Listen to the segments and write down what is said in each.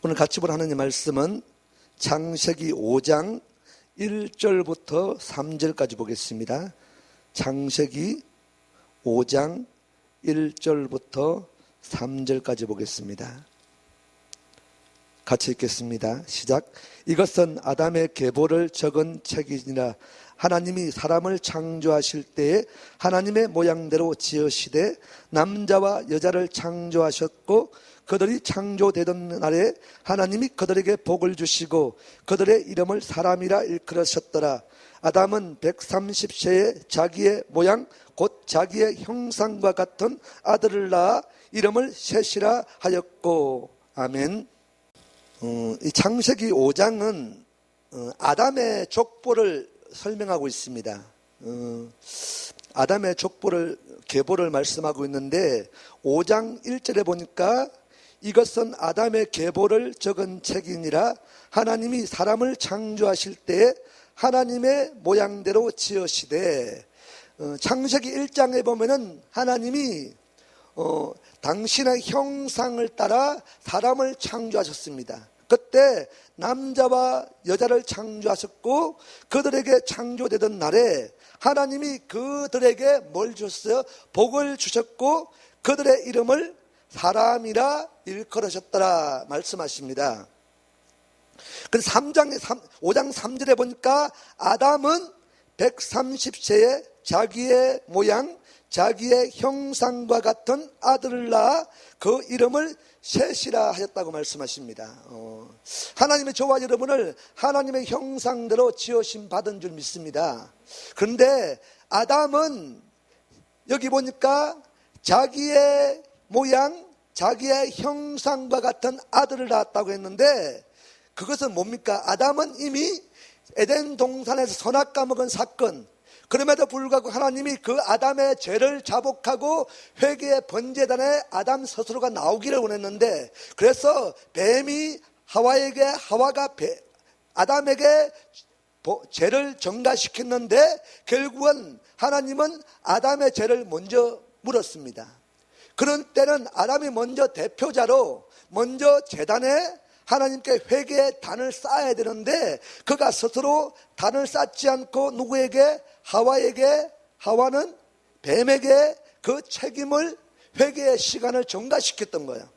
오늘 같이 볼 하나님의 말씀은 창세기 5장 1절부터 3절까지 보겠습니다. 창세기 5장 1절부터 3절까지 보겠습니다. 같이 읽겠습니다. 시작. 이것은 아담의 계보를 적은 책이니라. 하나님이 사람을 창조하실 때에 하나님의 모양대로 지으시되 남자와 여자를 창조하셨고 그들이 창조되던 날에 하나님이 그들에게 복을 주시고 그들의 이름을 사람이라 일컬으셨더라. 아담은 130세에 자기의 모양 곧 자기의 형상과 같은 아들을 낳아 이름을 셋이라 하였고. 아멘. 이 창세기 5장은 아담의 족보를 설명하고 있습니다. 아담의 족보를 계보를 말씀하고 있는데 5장 1절에 보니까 이것은 아담의 계보를 적은 책이니라. 하나님이 사람을 창조하실 때에 하나님의 모양대로 지으시되, 창세기 1장에 보면은 하나님이 당신의 형상을 따라 사람을 창조하셨습니다. 그때 남자와 여자를 창조하셨고 그들에게 창조되던 날에 하나님이 그들에게 뭘 주셨어요? 복을 주셨고 그들의 이름을 사람이라 일컬으셨더라 말씀하십니다. 그래서 5장 3절에 보니까 아담은 130세에 자기의 모양 자기의 형상과 같은 아들을 낳아 그 이름을 셋이라 하셨다고 말씀하십니다. 하나님의 저와 여러분을 하나님의 형상대로 지으심 받은 줄 믿습니다. 그런데 아담은 여기 보니까 자기의 모양 자기의 형상과 같은 아들을 낳았다고 했는데 그것은 뭡니까? 아담은 이미 에덴 동산에서 선악과 먹은 사건, 그럼에도 불구하고 하나님이 그 아담의 죄를 자복하고 회개의 번제단에 아담 스스로가 나오기를 원했는데, 그래서 뱀이 하와가 아담에게 죄를 전가시켰는데 결국은 하나님은 아담의 죄를 먼저 물었습니다. 그런 때는 아담이 먼저 대표자로 먼저 제단에 하나님께 회개의 단을 쌓아야 되는데 그가 스스로 단을 쌓지 않고 누구에게? 하와는 뱀에게 그 책임을 회개의 시간을 전가시켰던 거예요.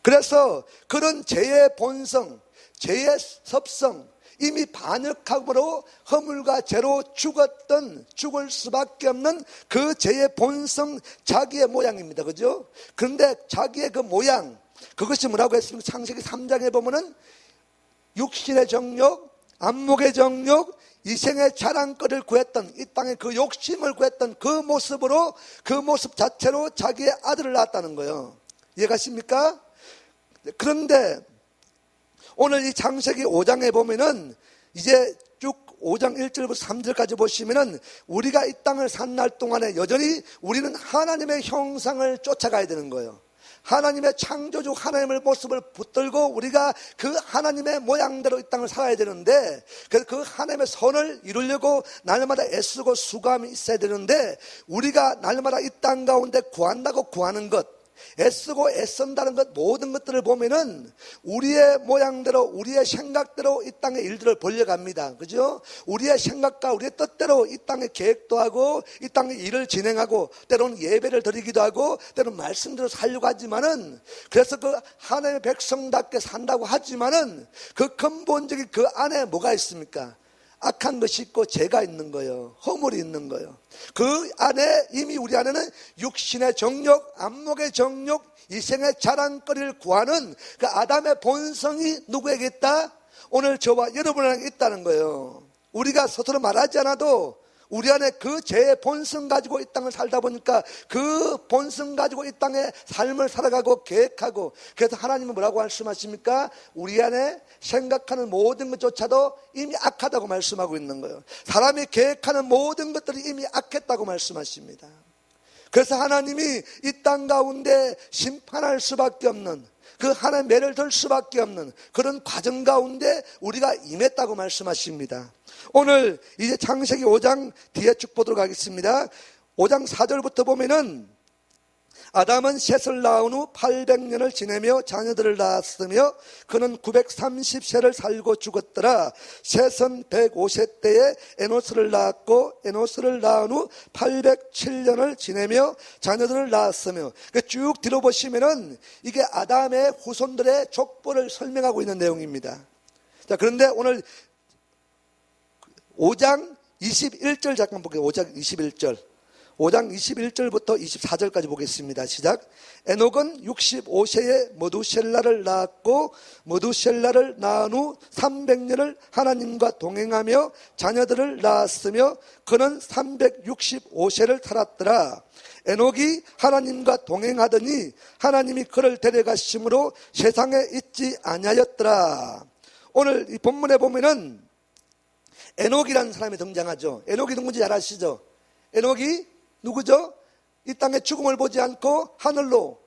그래서 그런 죄의 본성, 죄의 섭성, 이미 반역함으로 허물과 죄로 죽을 수밖에 없는 그 죄의 본성, 자기의 모양입니다. 그죠? 그런데 자기의 그 모양, 그것이 뭐라고 했습니까? 창세기 3장에 보면은 육신의 정욕, 안목의 정욕, 이생의 자랑거리를 구했던, 이 땅의 그 욕심을 구했던 그 모습으로, 그 모습 자체로 자기의 아들을 낳았다는 거예요. 이해가십니까? 그런데 오늘 이 창세기 5장에 보면은 이제 쭉 5장 1절부터 3절까지 보시면은 우리가 이 땅을 산 날 동안에 여전히 우리는 하나님의 형상을 쫓아가야 되는 거예요. 하나님의 창조주 하나님의 모습을 붙들고 우리가 그 하나님의 모양대로 이 땅을 살아야 되는데, 그래서 그 하나님의 선을 이루려고 날마다 애쓰고 수고함이 있어야 되는데, 우리가 날마다 이 땅 가운데 구한다고 구하는 것, 애쓰고 애쓴다는 것, 모든 것들을 보면은 우리의 모양대로 우리의 생각대로 이 땅의 일들을 벌려갑니다. 그죠? 우리의 생각과 우리의 뜻대로 이 땅의 계획도 하고 이 땅의 일을 진행하고 때로는 예배를 드리기도 하고 때로는 말씀대로 살려고 하지만은, 그래서 그 하나님의 백성답게 산다고 하지만은 그 근본적인 그 안에 뭐가 있습니까? 악한 것이 있고 죄가 있는 거예요. 허물이 있는 거예요. 그 안에 이미 우리 안에는 육신의 정욕, 안목의 정욕, 이생의 자랑거리를 구하는 그 아담의 본성이 누구에게 있다? 오늘 저와 여러분에게 있다는 거예요. 우리가 스스로 말하지 않아도 우리 안에 그 죄의 본성 가지고 이 땅을 살다 보니까 그 본성 가지고 이 땅의 삶을 살아가고 계획하고, 그래서 하나님은 뭐라고 말씀하십니까? 우리 안에 생각하는 모든 것조차도 이미 악하다고 말씀하고 있는 거예요. 사람이 계획하는 모든 것들이 이미 악했다고 말씀하십니다. 그래서 하나님이 이 땅 가운데 심판할 수밖에 없는, 그 하나님의 매를 들 수밖에 없는 그런 과정 가운데 우리가 임했다고 말씀하십니다. 오늘 이제 창세기 5장 뒤에 쭉 보도록 하겠습니다. 5장 4절부터 보면은 아담은 셋을 낳은 후 800년을 지내며 자녀들을 낳았으며 그는 930세를 살고 죽었더라. 셋은 105세 때에 에노스를 낳았고 에노스를 낳은 후 807년을 지내며 자녀들을 낳았으며, 쭉 뒤로 보시면은 이게 아담의 후손들의 족보를 설명하고 있는 내용입니다. 자, 그런데 오늘 5장 21절 잠깐 볼게요. 5장 21절. 5장 21절부터 24절까지 보겠습니다. 시작. 에녹은 65세에 머두셀라를 낳았고 머두셀라를 낳은 후 300년을 하나님과 동행하며 자녀들을 낳았으며 그는 365세를 살았더라. 에녹이 하나님과 동행하더니 하나님이 그를 데려가심으로 세상에 있지 아니하였더라. 오늘 이 본문에 보면은 에녹이라는 사람이 등장하죠. 에녹이 누군지 잘 아시죠? 에녹이 누구죠? 이 땅에 죽음을 보지 않고 하늘로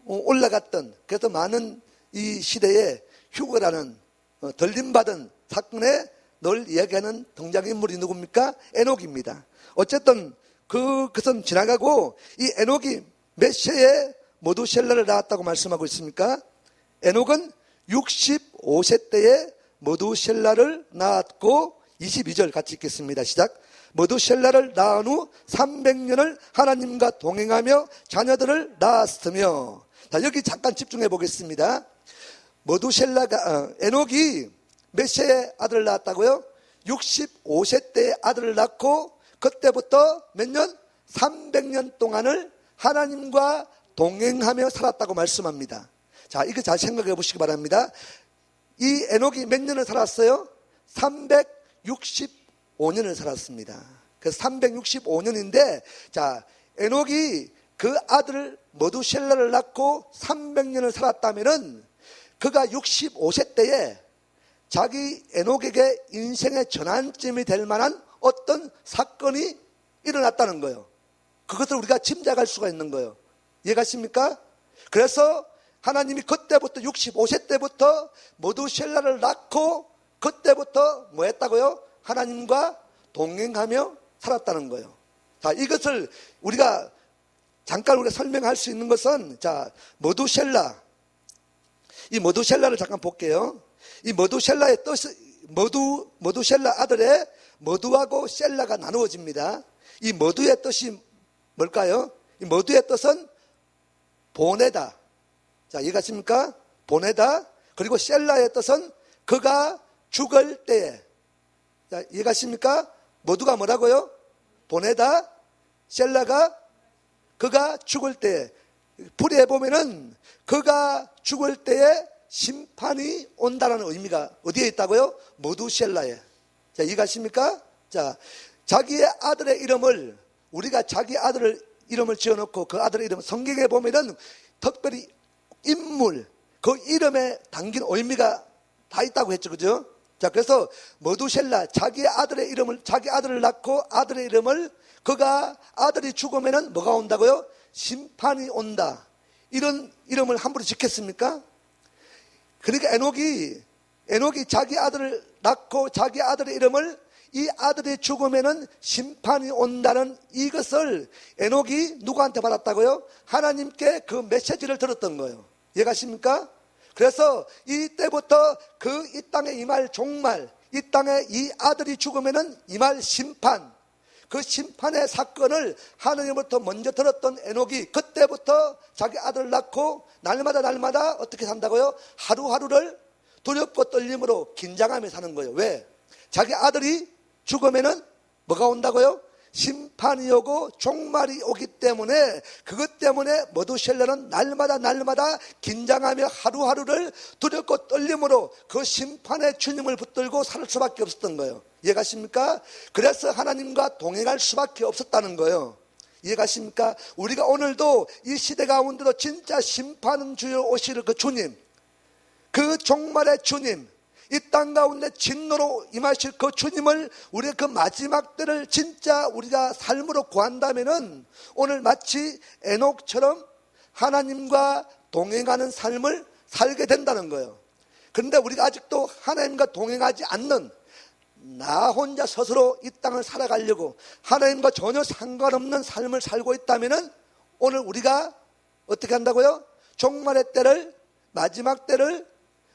올라갔던, 그래서 많은 이 시대에 휴거라는 들림받은 사건에 늘 이야기하는 등장인물이 누굽니까? 에녹입니다. 어쨌든 그것은 지나가고 이 에녹이 몇 세에 머두셀라를 낳았다고 말씀하고 있습니까? 에녹은 65세 때에 머두셀라를 낳았고 22절 같이 읽겠습니다. 시작. 머두셀라를 낳은 후 300년을 하나님과 동행하며 자녀들을 낳았으며. 자, 여기 잠깐 집중해 보겠습니다. 에녹이 몇 세에 아들을 낳았다고요? 65세 때에 아들을 낳고 그때부터 몇 년? 300년 동안을 하나님과 동행하며 살았다고 말씀합니다. 자, 이거 잘 생각해 보시기 바랍니다. 이 에녹이 몇 년을 살았어요? 365년을 살았습니다. 그래서 365년인데, 자, 에녹이 그 아들을 머두셀라를 낳고 300년을 살았다면은 그가 65세 때에 자기 에녹에게 인생의 전환점이 될 만한 어떤 사건이 일어났다는 거예요. 그것을 우리가 짐작할 수가 있는 거예요. 이해가십니까? 그래서 하나님이 그때부터 65세 때부터 머두셀라를 낳고 그때부터 뭐 했다고요? 하나님과 동행하며 살았다는 거예요. 자, 이것을 우리가 잠깐 설명할 수 있는 것은, 자, 이 머두셀라를 잠깐 볼게요. 이 머두셀라의 뜻이, 머두셀라 아들의 머두하고 셀라가 나누어집니다. 이 머두의 뜻이 뭘까요? 이 머두의 뜻은 보내다. 자, 이해가십니까? 보내다. 그리고 셀라의 뜻은 그가 죽을 때에. 자, 이해가십니까? 머두가 뭐라고요? 보내다. 셀라가 그가 죽을 때에. 풀이해 보면은 그가 죽을 때에 심판이 온다는 의미가 어디에 있다고요? 머두셀라에. 자, 이해가십니까? 자, 자기의 아들의 이름을, 우리가 자기 아들을 이름을 지어놓고 그 아들의 이름 성경에 보면은 특별히 인물, 그 이름에 담긴 의미가 다 있다고 했죠. 그죠? 자, 그래서 머두셀라, 자기 아들을 낳고 아들의 이름을, 그가 아들이 죽으면은 뭐가 온다고요? 심판이 온다. 이런 이름을 함부로 짓겠습니까? 그러니까 에녹이 자기 아들을 낳고 자기 아들의 이름을, 이 아들이 죽으면은 심판이 온다는 이것을 에녹이 누구한테 받았다고요? 하나님께 그 메시지를 들었던 거예요. 이해가십니까? 그래서 이때부터 이 땅에 임할 종말, 이 땅에 이 아들이 죽으면은 임할 심판, 그 심판의 사건을 하나님으로부터 먼저 들었던 에녹이 그때부터 자기 아들을 낳고 날마다 어떻게 산다고요? 하루하루를 두렵고 떨림으로 긴장하며 사는 거예요. 왜? 자기 아들이 죽으면은 뭐가 온다고요? 심판이 오고 종말이 오기 때문에, 그것 때문에 머두셀라는 날마다 긴장하며 하루하루를 두렵고 떨림으로 그 심판의 주님을 붙들고 살 수밖에 없었던 거예요. 이해가십니까? 그래서 하나님과 동행할 수밖에 없었다는 거예요. 이해가십니까? 우리가 오늘도 이 시대 가운데도 진짜 심판주여 오실 그 주님, 그 종말의 주님, 이 땅 가운데 진노로 임하실 그 주님을, 우리의 그 마지막 때를 진짜 우리가 삶으로 구한다면은 오늘 마치 에녹처럼 하나님과 동행하는 삶을 살게 된다는 거예요. 그런데 우리가 아직도 하나님과 동행하지 않는, 나 혼자 스스로 이 땅을 살아가려고 하나님과 전혀 상관없는 삶을 살고 있다면은 오늘 우리가 어떻게 한다고요? 종말의 때를, 마지막 때를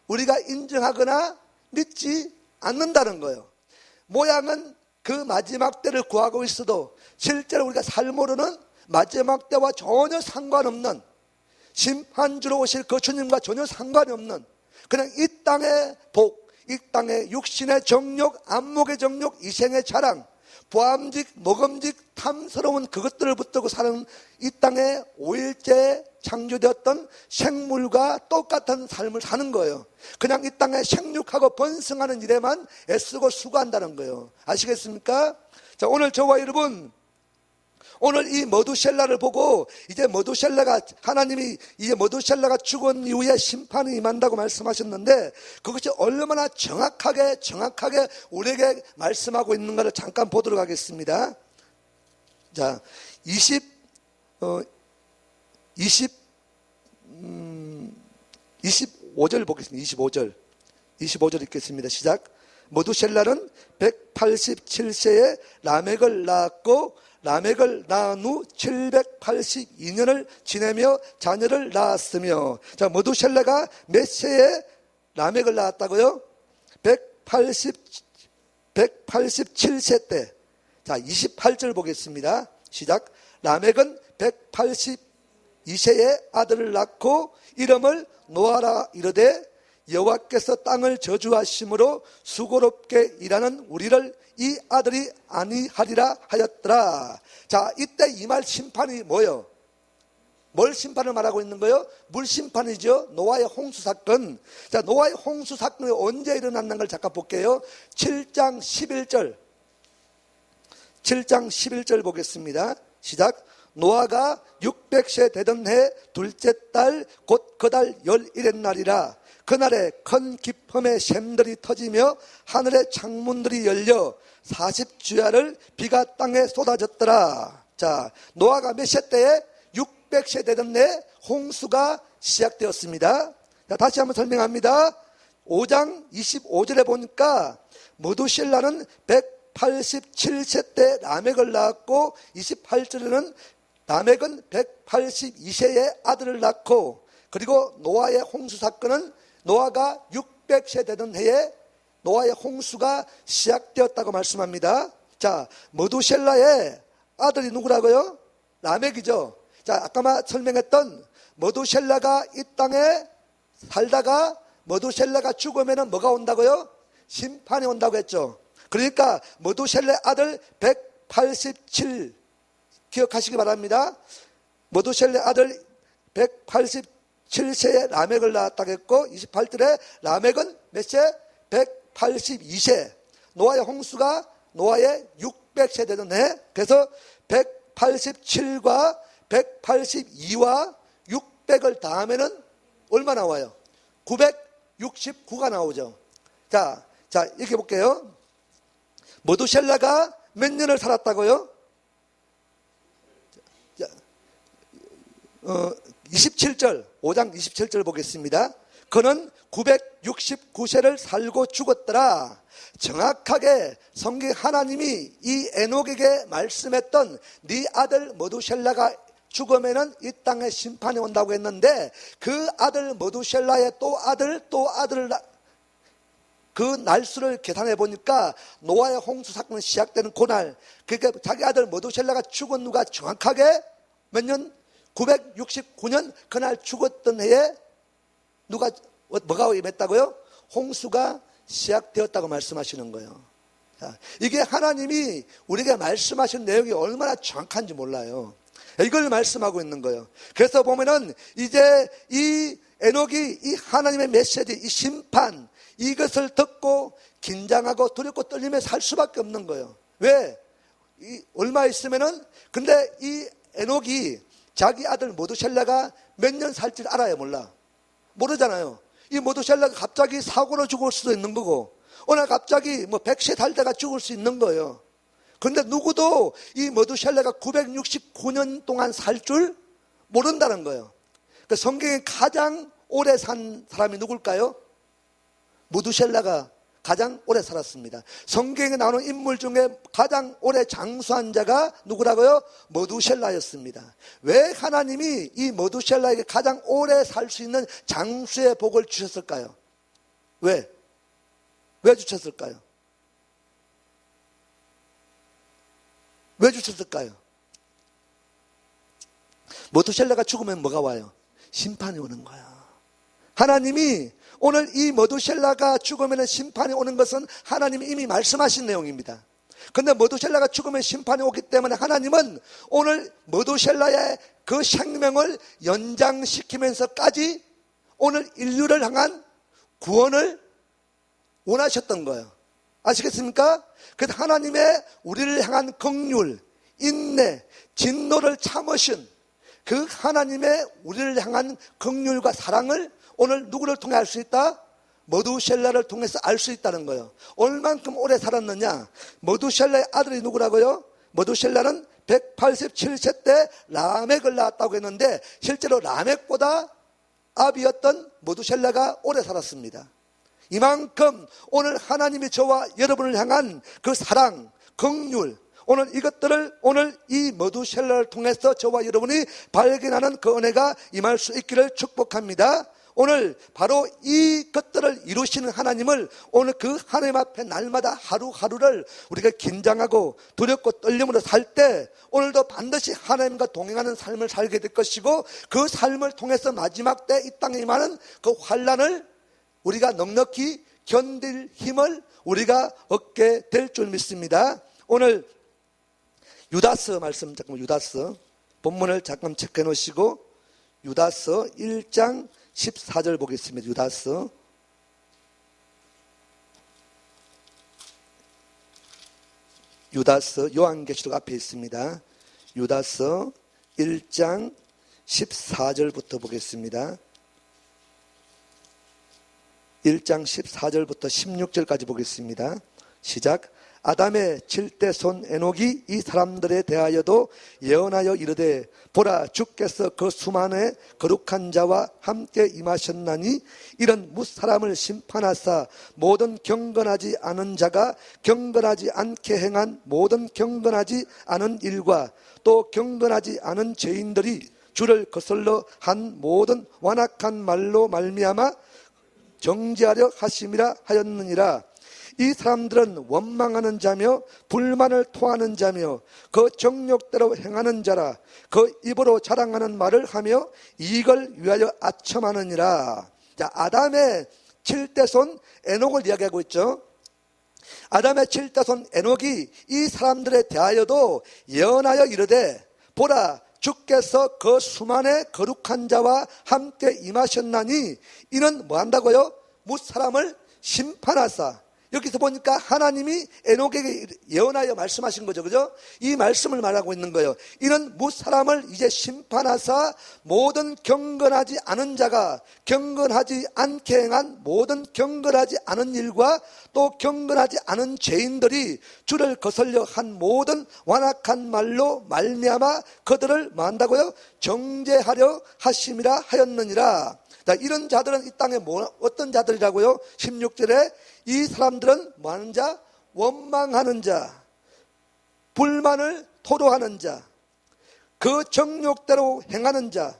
우리가 인정하거나 믿지 않는다는 거예요. 모양은 그 마지막 때를 구하고 있어도 실제로 우리가 삶으로는 마지막 때와 전혀 상관없는, 심판주로 오실 그 주님과 전혀 상관이 없는 그냥 이 땅의 복, 이 땅의 육신의 정욕, 안목의 정욕, 이생의 자랑, 보암직, 먹음직, 탐스러운 그것들을 붙들고 사는 이 땅에 5일째 창조되었던 생물과 똑같은 삶을 사는 거예요. 그냥 이 땅에 생육하고 번성하는 일에만 애쓰고 수고한다는 거예요. 아시겠습니까? 자, 오늘 저와 여러분, 오늘 이 머두셀라를 보고 이제 머두셀라가, 하나님이 이제 머두셀라가 죽은 이후에 심판이 임한다고 말씀하셨는데 그것이 얼마나 정확하게 우리에게 말씀하고 있는가를 잠깐 보도록 하겠습니다. 자, 25절 보겠습니다. 25절 읽겠습니다. 시작. 머두셀라는 187세에 라멕을 낳았고 라멕을 낳은 후 782년을 지내며 자녀를 낳았으며, 자, 머두셀라가 몇 세에 라멕을 낳았다고요? 187세 때. 자, 28절 보겠습니다. 시작. 라멕은 182세에 아들을 낳고 이름을 노아라 이르되 여호와께서 땅을 저주하심으로 수고롭게 일하는 우리를 이 아들이 아니하리라 하였더라. 자, 이때 이 말 심판이 뭐예요? 뭘 심판을 말하고 있는 거예요? 물심판이죠. 노아의 홍수 사건. 자, 노아의 홍수 사건이 언제 일어났는 걸 잠깐 볼게요. 7장 11절 보겠습니다. 시작. 노아가 600세 되던 해 둘째 달 곧 그달 11의 날이라. 그날에 큰 기품의 샘들이 터지며 하늘의 창문들이 열려 40주야를 비가 땅에 쏟아졌더라. 자, 노아가 몇 세 때에? 600세 되던 해 홍수가 시작되었습니다. 자, 다시 한번 설명합니다. 5장 25절에 보니까 머두셀라는 187세 때 라멕을 낳았고 28절에는 라멕은 182세에 아들을 낳고, 그리고 노아의 홍수 사건은 노아가 600세 되던 해에 노아의 홍수가 시작되었다고 말씀합니다. 자, 머두셀라의 아들이 누구라고요? 라멕이죠. 자, 아까 설명했던 머두셀라가 이 땅에 살다가 머두셀라가 죽으면 뭐가 온다고요? 심판이 온다고 했죠. 그러니까 머두셀라의 아들 187, 기억하시기 바랍니다. 머두셀라의 아들 187세에 라멕을 낳았다고 했고 28절에 라멕은 몇 세? 182세. 노아의 홍수가 노아의 600세 되던 해. 그래서 187과 182와 600을 더하면은 얼마 나와요? 969가 나오죠. 자, 이렇게 볼게요. 머두셀라가 몇 년을 살았다고요? 27절, 5장 27절 보겠습니다. 그는 969세를 살고 죽었더라. 정확하게 성경 하나님이 이 에녹에게 말씀했던 네 아들 머두셀라가 죽으면은 이 땅에 심판이 온다고 했는데 그 아들 머두셀라의 또 아들 그 날수를 계산해 보니까 노아의 홍수 사건이 시작되는 그날, 그러니까 자기 아들 머두셀라가 죽은 누가 정확하게 몇 년? 969년 그날 죽었던 해에 뭐가 임했다고요? 홍수가 시작되었다고 말씀하시는 거예요. 자, 이게 하나님이 우리에게 말씀하신 내용이 얼마나 정확한지 몰라요. 이걸 말씀하고 있는 거예요. 그래서 보면은 이제 이 에녹이 이 하나님의 메시지, 이 심판, 이것을 듣고 긴장하고 두렵고 떨리며 살 수밖에 없는 거예요. 왜? 얼마 있으면은, 근데 이 에녹이 자기 아들 머두셀라가 몇 년 살지를 알아요, 몰라? 모르잖아요. 이 머두셀라가 갑자기 사고로 죽을 수도 있는 거고, 오늘 갑자기 100세 살다가 죽을 수 있는 거예요. 그런데 누구도 이 머두셀라가 969년 동안 살 줄 모른다는 거예요. 그 성경에 가장 오래 산 사람이 누굴까요? 머두셀라가 가장 오래 살았습니다. 성경에 나오는 인물 중에 가장 오래 장수한 자가 누구라고요? 머두셀라였습니다. 왜 하나님이 이 머두셀라에게 가장 오래 살 수 있는 장수의 복을 주셨을까요? 왜 주셨을까요? 왜 주셨을까요? 머두셀라가 죽으면 뭐가 와요? 심판이 오는 거야. 하나님이 오늘 이 머두셀라가 죽으면 심판이 오는 것은 하나님이 이미 말씀하신 내용입니다. 그런데 머두셀라가 죽으면 심판이 오기 때문에 하나님은 오늘 머두셀라의 그 생명을 연장시키면서까지 오늘 인류를 향한 구원을 원하셨던 거예요. 아시겠습니까? 그래서 하나님의 우리를 향한 긍휼, 인내, 진노를 참으신 그 하나님의 우리를 향한 긍휼과 사랑을 오늘 누구를 통해 알 수 있다? 머두셀라를 통해서 알 수 있다는 거예요. 얼만큼 오래 살았느냐? 머두셀라의 아들이 누구라고요? 머두셀라는 187세 때 라멕을 낳았다고 했는데 실제로 라멕보다 아비였던 머두셀라가 오래 살았습니다. 이만큼 오늘 하나님이 저와 여러분을 향한 그 사랑, 긍휼, 오늘 이것들을 오늘 이 머두셀라를 통해서 저와 여러분이 발견하는 그 은혜가 임할 수 있기를 축복합니다. 오늘 바로 이것들을 이루시는 하나님을 오늘 그 하나님 앞에 날마다 하루하루를 우리가 긴장하고 두렵고 떨림으로 살 때 오늘도 반드시 하나님과 동행하는 삶을 살게 될 것이고 그 삶을 통해서 마지막 때 이 땅에 임하는 그 환난을 우리가 넉넉히 견딜 힘을 우리가 얻게 될 줄 믿습니다. 오늘 유다서 말씀, 잠깐만, 유다서 본문을 잠깐 체크해 놓으시고 유다서 1장 14절 보겠습니다. 유다서 요한계시록 앞에 있습니다. 유다서 1장 14절부터 보겠습니다. 1장 14절부터 16절까지 보겠습니다. 시작. 아담의 7대 손 에녹이 이 사람들에 대하여도 예언하여 이르되 보라 주께서 그 수만의 거룩한 자와 함께 임하셨나니 이런 무사람을 심판하사 모든 경건하지 않은 자가 경건하지 않게 행한 모든 경건하지 않은 일과 또 경건하지 않은 죄인들이 주를 거슬러 한 모든 완악한 말로 말미암아 정죄하려 하심이라 하였느니라. 이 사람들은 원망하는 자며 불만을 토하는 자며 그 정욕대로 행하는 자라. 그 입으로 자랑하는 말을 하며 이걸 위하여 아첨하느니라. 자, 아담의 7대 손 에녹을 이야기하고 있죠. 아담의 7대 손 에녹이 이 사람들에 대하여도 예언하여 이르되 보라 주께서 그 수만의 거룩한 자와 함께 임하셨나니 이는 뭐 한다고요? 무사람을 심판하사. 여기서 보니까 하나님이 에녹에게 예언하여 말씀하신 거죠. 그죠? 이 말씀을 말하고 있는 거예요. 이는 무사람을 이제 심판하사 모든 경건하지 않은 자가 경건하지 않게 행한 모든 경건하지 않은 일과 또 경건하지 않은 죄인들이 주를 거슬려 한 모든 완악한 말로 말미암아 그들을 뭐 한다고요? 정죄하려 하심이라 하였느니라. 자, 이런 자들은 이 땅에 어떤 자들이라고요? 16절에 이 사람들은 뭐 하는 자? 원망하는 자, 불만을 토로하는 자, 그 정욕대로 행하는 자,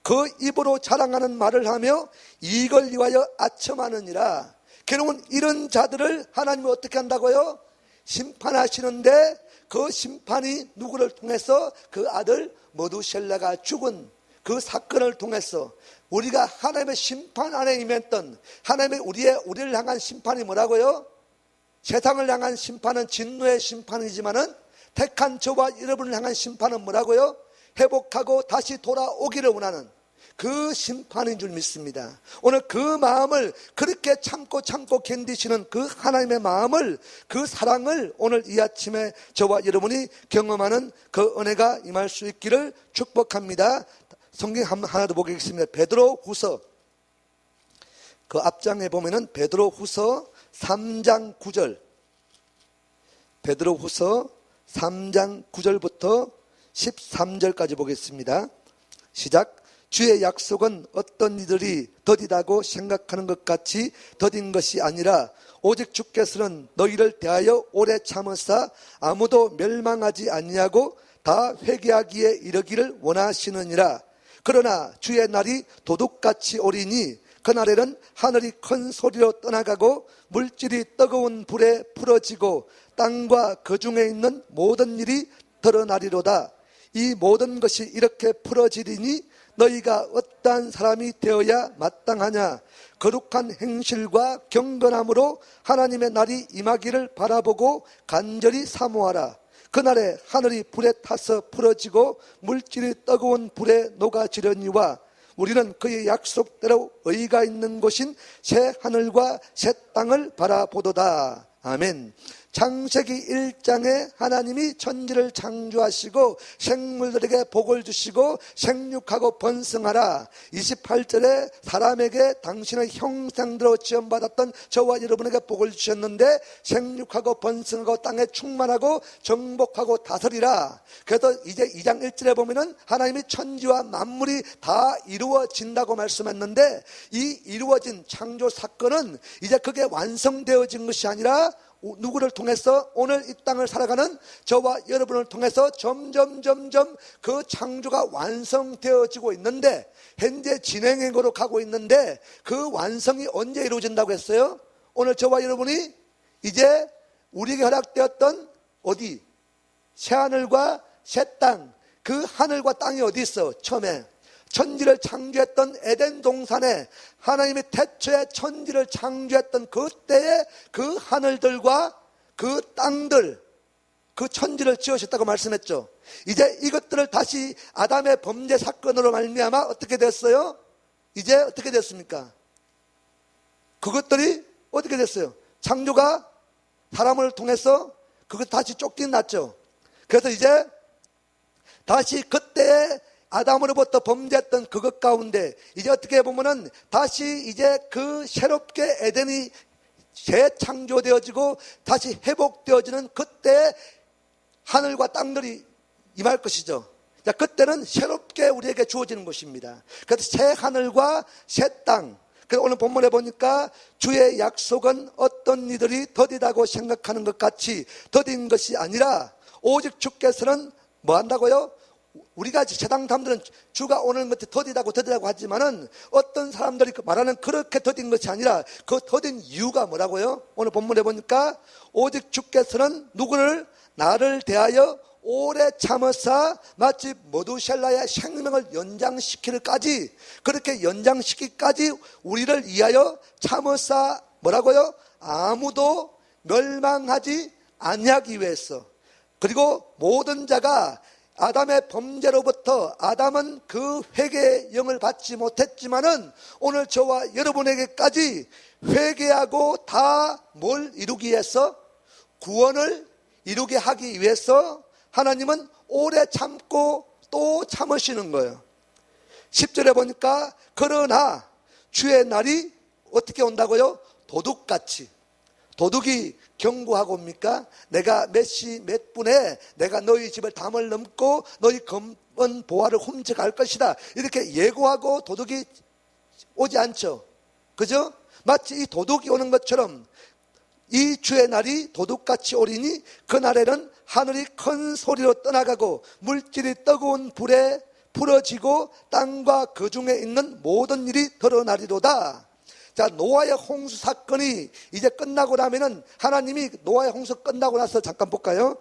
그 입으로 자랑하는 말을 하며 이걸 위하여 아첨하느니라. 결국은 이런 자들을 하나님이 어떻게 한다고요? 심판하시는데 그 심판이 누구를 통해서? 그 아들 머두셀라가 죽은 그 사건을 통해서 우리가 하나님의 심판 안에 임했던 하나님의 우리를 향한 심판이 뭐라고요? 세상을 향한 심판은 진노의 심판이지만은 택한 저와 여러분을 향한 심판은 뭐라고요? 회복하고 다시 돌아오기를 원하는 그 심판인 줄 믿습니다. 오늘 그 마음을 그렇게 참고 견디시는 그 하나님의 마음을, 그 사랑을 오늘 이 아침에 저와 여러분이 경험하는 그 은혜가 임할 수 있기를 축복합니다. 성경 하나 더 보겠습니다. 베드로후서 그 앞장에 보면은 베드로후서 3장 9절, 베드로후서 3장 9절부터 13절까지 보겠습니다. 시작. 주의 약속은 어떤 이들이 더디다고 생각하는 것 같이 더딘 것이 아니라 오직 주께서는 너희를 대하여 오래 참으사 아무도 멸망하지 아니하고 다 회개하기에 이르기를 원하시느니라. 그러나 주의 날이 도둑같이 오리니 그날에는 하늘이 큰 소리로 떠나가고 물질이 뜨거운 불에 풀어지고 땅과 그 중에 있는 모든 일이 드러나리로다. 이 모든 것이 이렇게 풀어지리니 너희가 어떠한 사람이 되어야 마땅하냐. 거룩한 행실과 경건함으로 하나님의 날이 임하기를 바라보고 간절히 사모하라. 그날에 하늘이 불에 타서 풀어지고 물질이 뜨거운 불에 녹아지려니와 우리는 그의 약속대로 의가 있는 곳인 새 하늘과 새 땅을 바라보도다. 아멘. 창세기 1장에 하나님이 천지를 창조하시고 생물들에게 복을 주시고 생육하고 번성하라. 28절에 사람에게 당신의 형상대로 지음받았던 저와 여러분에게 복을 주셨는데 생육하고 번성하고 땅에 충만하고 정복하고 다스리라. 그래서 이제 2장 1절에 보면은 하나님이 천지와 만물이 다 이루어진다고 말씀했는데 이 이루어진 창조 사건은 이제 그게 완성되어진 것이 아니라 누구를 통해서 오늘 이 땅을 살아가는 저와 여러분을 통해서 점점 그 창조가 완성되어지고 있는데 현재 진행형으로 가고 있는데 그 완성이 언제 이루어진다고 했어요? 오늘 저와 여러분이 이제 우리에게 허락되었던 어디? 새하늘과 새 땅. 그 하늘과 땅이 어디 있어? 처음에 천지를 창조했던 에덴 동산에 하나님이 태초에 천지를 창조했던 그때의 그 하늘들과 그 땅들, 그 천지를 지으셨다고 말씀했죠. 이제 이것들을 다시 아담의 범죄 사건으로 말미암아 어떻게 됐어요? 이제 어떻게 됐습니까? 그것들이 어떻게 됐어요? 창조가 사람을 통해서 그것 다시 쫓긴 났죠. 그래서 이제 다시 그때의 아담으로부터 범죄했던 그것 가운데 이제 어떻게 보면은 다시 이제 그 새롭게 에덴이 재창조되어지고 다시 회복되어지는 그때 하늘과 땅들이 임할 것이죠. 자, 그때는 새롭게 우리에게 주어지는 것입니다. 그래서 새 하늘과 새 땅. 그래서 오늘 본문에 보니까 주의 약속은 어떤 이들이 더디다고 생각하는 것 같이 더딘 것이 아니라 오직 주께서는 뭐 한다고요? 우리가 세상 사람들은 주가 오는 것이 더디다고 하지만은 어떤 사람들이 말하는 그렇게 더딘 것이 아니라 그 더딘 이유가 뭐라고요? 오늘 본문에 보니까 오직 주께서는 누구를? 나를 대하여 오래 참으사 마치 모두셀라의 생명을 연장시키기까지 그렇게 연장시키기까지 우리를 위하여 참으사 뭐라고요? 아무도 멸망하지 아니하기 위해서. 그리고 모든 자가 아담의 범죄로부터 아담은 그 회개의 영을 받지 못했지만은 오늘 저와 여러분에게까지 회개하고 다 뭘 이루기 위해서? 구원을 이루게 하기 위해서 하나님은 오래 참고 또 참으시는 거예요. 10절에 보니까 그러나 주의 날이 어떻게 온다고요? 도둑같이. 도둑이 경고하고 옵니까? 내가 몇 시 몇 분에 내가 너희 집을 담을 넘고 너희 검은 보화를 훔쳐갈 것이다. 이렇게 예고하고 도둑이 오지 않죠. 그죠? 마치 이 도둑이 오는 것처럼 이 주의 날이 도둑같이 오리니 그날에는 하늘이 큰 소리로 떠나가고 물질이 뜨거운 불에 풀어지고 땅과 그 중에 있는 모든 일이 드러나리로다. 자, 노아의 홍수 사건이 이제 끝나고 나면은 하나님이 노아의 홍수 끝나고 나서 잠깐 볼까요?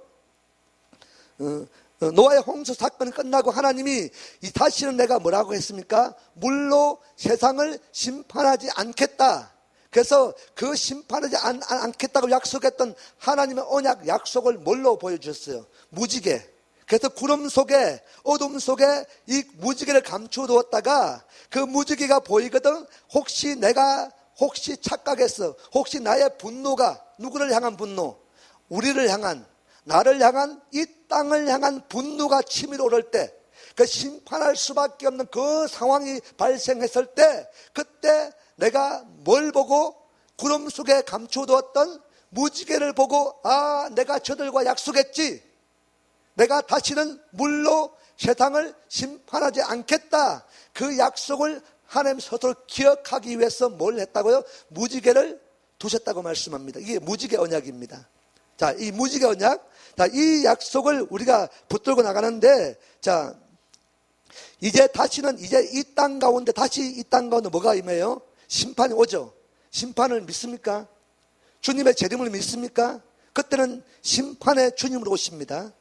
노아의 홍수 사건이 끝나고 하나님이 다시는 내가 뭐라고 했습니까? 물로 세상을 심판하지 않겠다. 그래서 그 심판하지 않겠다고 약속했던 하나님의 언약 약속을 뭘로 보여주셨어요? 무지개. 그래서 구름 속에 어둠 속에 이 무지개를 감춰두었다가 그 무지개가 보이거든. 혹시 착각했어. 혹시 나의 분노가 누구를 향한 분노? 우리를 향한, 나를 향한, 이 땅을 향한 분노가 치밀어 오를 때, 그 심판할 수밖에 없는 그 상황이 발생했을 때, 그때 내가 뭘 보고 구름 속에 감춰두었던 무지개를 보고 내가 저들과 약속했지. 내가 다시는 물로 세상을 심판하지 않겠다. 그 약속을 하나님 스스로 기억하기 위해서 뭘 했다고요? 무지개를 두셨다고 말씀합니다. 이게 무지개 언약입니다. 자, 이 무지개 언약, 자, 이 약속을 우리가 붙들고 나가는데, 자, 이제 다시는 이제 이 땅 가운데 다시 이 땅 가운데 뭐가 임해요? 심판이 오죠. 심판을 믿습니까? 주님의 재림을 믿습니까? 그때는 심판의 주님으로 오십니다.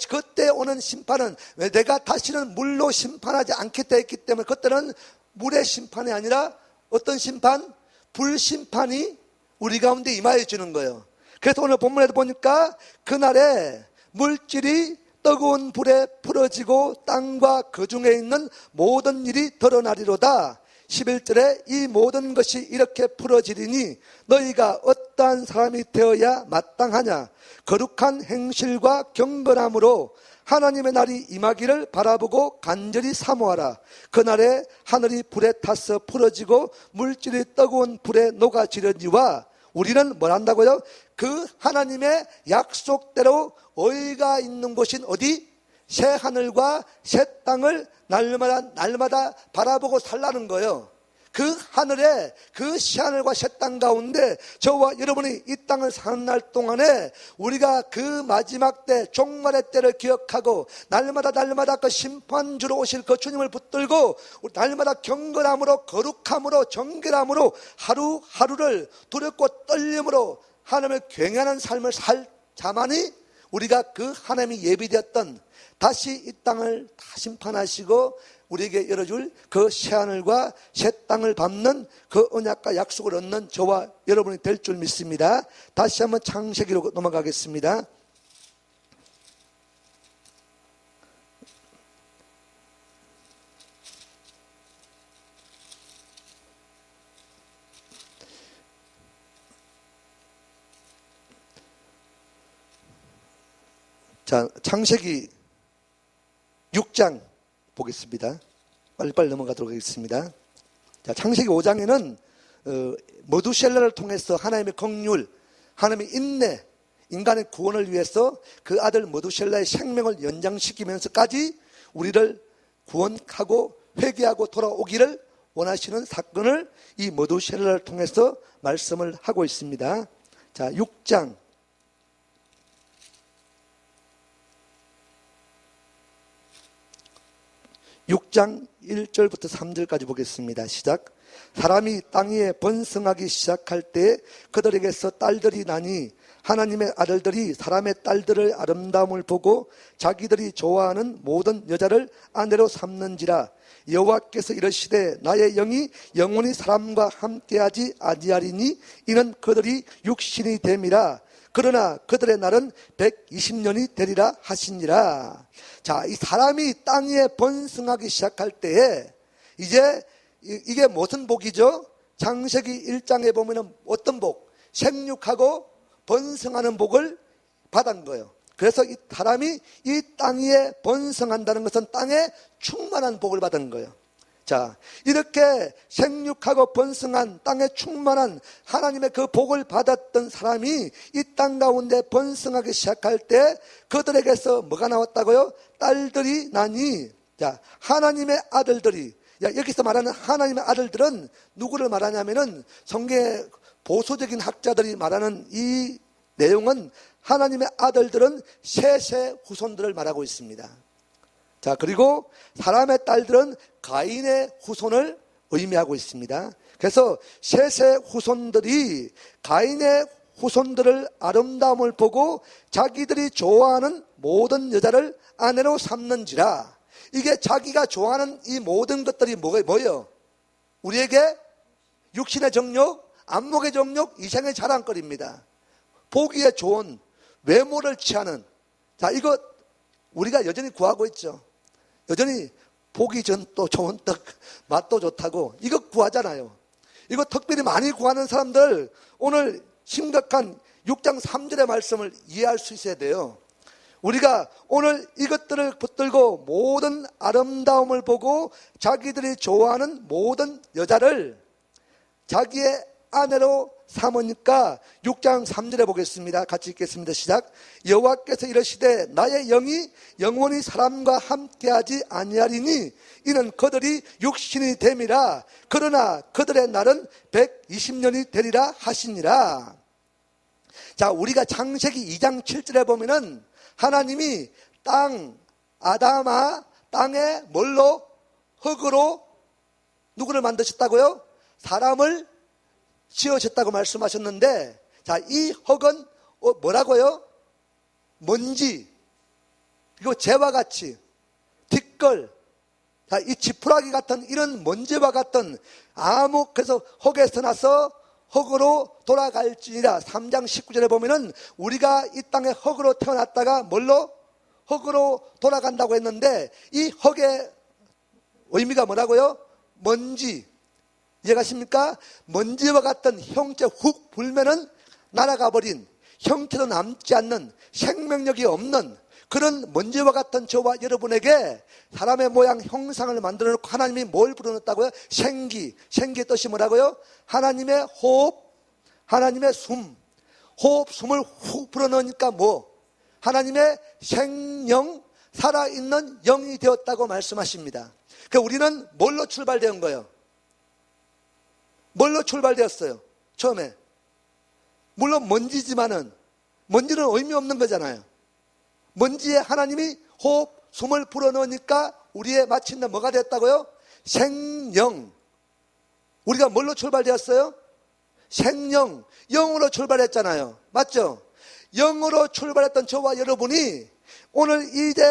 그때 오는 심판은 왜 내가 다시는 물로 심판하지 않겠다 했기 때문에 그때는 물의 심판이 아니라 어떤 심판? 불심판이 우리 가운데 임하여 주는 거예요. 그래서 오늘 본문에도 보니까 그날에 물질이 뜨거운 불에 풀어지고 땅과 그 중에 있는 모든 일이 드러나리로다. 11절에 이 모든 것이 이렇게 풀어지리니 너희가 어떠한 사람이 되어야 마땅하냐. 거룩한 행실과 경건함으로 하나님의 날이 임하기를 바라보고 간절히 사모하라. 그날에 하늘이 불에 타서 풀어지고 물질이 뜨거운 불에 녹아지려니와 우리는 뭘 한다고요? 그 하나님의 약속대로 의가 있는 곳인 어디? 새 하늘과 새 땅을 날마다 바라보고 살라는 거예요. 그 하늘에 그 새 하늘과 새 땅 가운데 저와 여러분이 이 땅을 사는 날 동안에 우리가 그 마지막 때 종말의 때를 기억하고 날마다 그 심판주로 오실 그 주님을 붙들고 날마다 경건함으로 거룩함으로 정결함으로 하루하루를 두렵고 떨림으로 하나님을 경외하는 삶을 살 자만이 우리가 그 하나님이 예비되었던 다시 이 땅을 다 심판하시고 우리에게 열어줄 그 새하늘과 새 땅을 밟는 그 언약과 약속을 얻는 저와 여러분이 될 줄 믿습니다. 다시 한번 창세기로 넘어가겠습니다. 자, 창세기 6장 보겠습니다. 빨리빨리 넘어가도록 하겠습니다. 자, 창세기 5장에는 머두셀라를 통해서 하나님의 긍휼, 하나님의 인내, 인간의 구원을 위해서 그 아들 머두셀라의 생명을 연장시키면서까지 우리를 구원하고 회개하고 돌아오기를 원하시는 사건을 이 머두셀라를 통해서 말씀을 하고 있습니다. 자, 6장 1절부터 3절까지 보겠습니다. 시작. 사람이 땅 위에 번성하기 시작할 때 그들에게서 딸들이 나니 하나님의 아들들이 사람의 딸들의 아름다움을 보고 자기들이 좋아하는 모든 여자를 아내로 삼는지라. 여호와께서 이르시되 나의 영이 영원히 사람과 함께하지 아니하리니 이는 그들이 육신이 됨이라. 그러나 그들의 날은 120년이 되리라 하시니라. 자, 이 사람이 땅 위에 번성하기 시작할 때에 이제 이게 무슨 복이죠? 창세기 1장에 보면은 어떤 복? 생육하고 번성하는 복을 받은 거예요. 그래서 이 사람이 이 땅 위에 번성한다는 것은 땅에 충만한 복을 받은 거예요. 자, 이렇게 생육하고 번성한 땅에 충만한 하나님의 그 복을 받았던 사람이 이 땅 가운데 번성하기 시작할 때 그들에게서 뭐가 나왔다고요? 딸들이 나니. 자, 하나님의 아들들이. 여기서 말하는 하나님의 아들들은 누구를 말하냐면은 성경의 보수적인 학자들이 말하는 이 내용은 하나님의 아들들은 셋의 후손들을 말하고 있습니다. 자, 그리고 사람의 딸들은 가인의 후손을 의미하고 있습니다. 그래서 셋의 후손들이 가인의 후손들을 아름다움을 보고 자기들이 좋아하는 모든 여자를 아내로 삼는지라. 이게 자기가 좋아하는 이 모든 것들이 뭐예요? 우리에게 육신의 정욕, 안목의 정욕, 이생의 자랑거리입니다. 보기에 좋은 외모를 취하는. 자, 이거 우리가 여전히 구하고 있죠. 여전히 보기 또 좋은 떡, 맛도 좋다고 이거 구하잖아요. 이거 특별히 많이 구하는 사람들 오늘 심각한 6장 3절의 말씀을 이해할 수 있어야 돼요. 우리가 오늘 이것들을 붙들고 모든 아름다움을 보고 자기들이 좋아하는 모든 여자를 자기의 아내로 삼으니까 6장 3절에 보겠습니다. 같이 읽겠습니다. 시작. 여호와께서 이르시되 나의 영이 영원히 사람과 함께하지 아니하리니 이는 그들이 육신이 됨이라. 그러나 그들의 날은 120년이 되리라 하시니라. 자, 우리가 창세기 2장 7절에 보면은 하나님이 아담아 땅에 뭘로? 흙으로 누구를 만드셨다고요? 사람을 지으셨다고 말씀하셨는데, 자, 이 흙은 뭐라고요? 먼지, 그리고 재와 같이 뒷걸, 자, 이 지푸라기 같은 이런 먼지와 같은 그래서 흙에서 나서 흙으로 돌아갈지니라. 3장 19절에 보면은 우리가 이 땅에 흙으로 태어났다가 뭘로? 흙으로 돌아간다고 했는데, 이 흙의 의미가 뭐라고요? 먼지. 이해가십니까? 먼지와 같은 형체 훅 불면은 날아가 버린, 형체도 남지 않는, 생명력이 없는 그런 먼지와 같은 저와 여러분에게 사람의 모양 형상을 만들어 놓고 하나님이 뭘 불어넣었다고요? 생기. 생기의 뜻이 뭐라고요? 하나님의 호흡, 하나님의 숨. 호흡, 숨을 훅 불어넣으니까 뭐? 하나님의 생영, 살아있는 영이 되었다고 말씀하십니다. 그러니까 우리는 뭘로 출발된 거예요? 뭘로 출발되었어요? 처음에 물론 먼지지만은 먼지는 의미 없는 거잖아요. 먼지에 하나님이 호흡, 숨을 불어넣으니까 우리의 마침내 뭐가 됐다고요? 생영. 우리가 뭘로 출발되었어요? 생영, 영으로 출발했잖아요. 맞죠? 영으로 출발했던 저와 여러분이 오늘 이제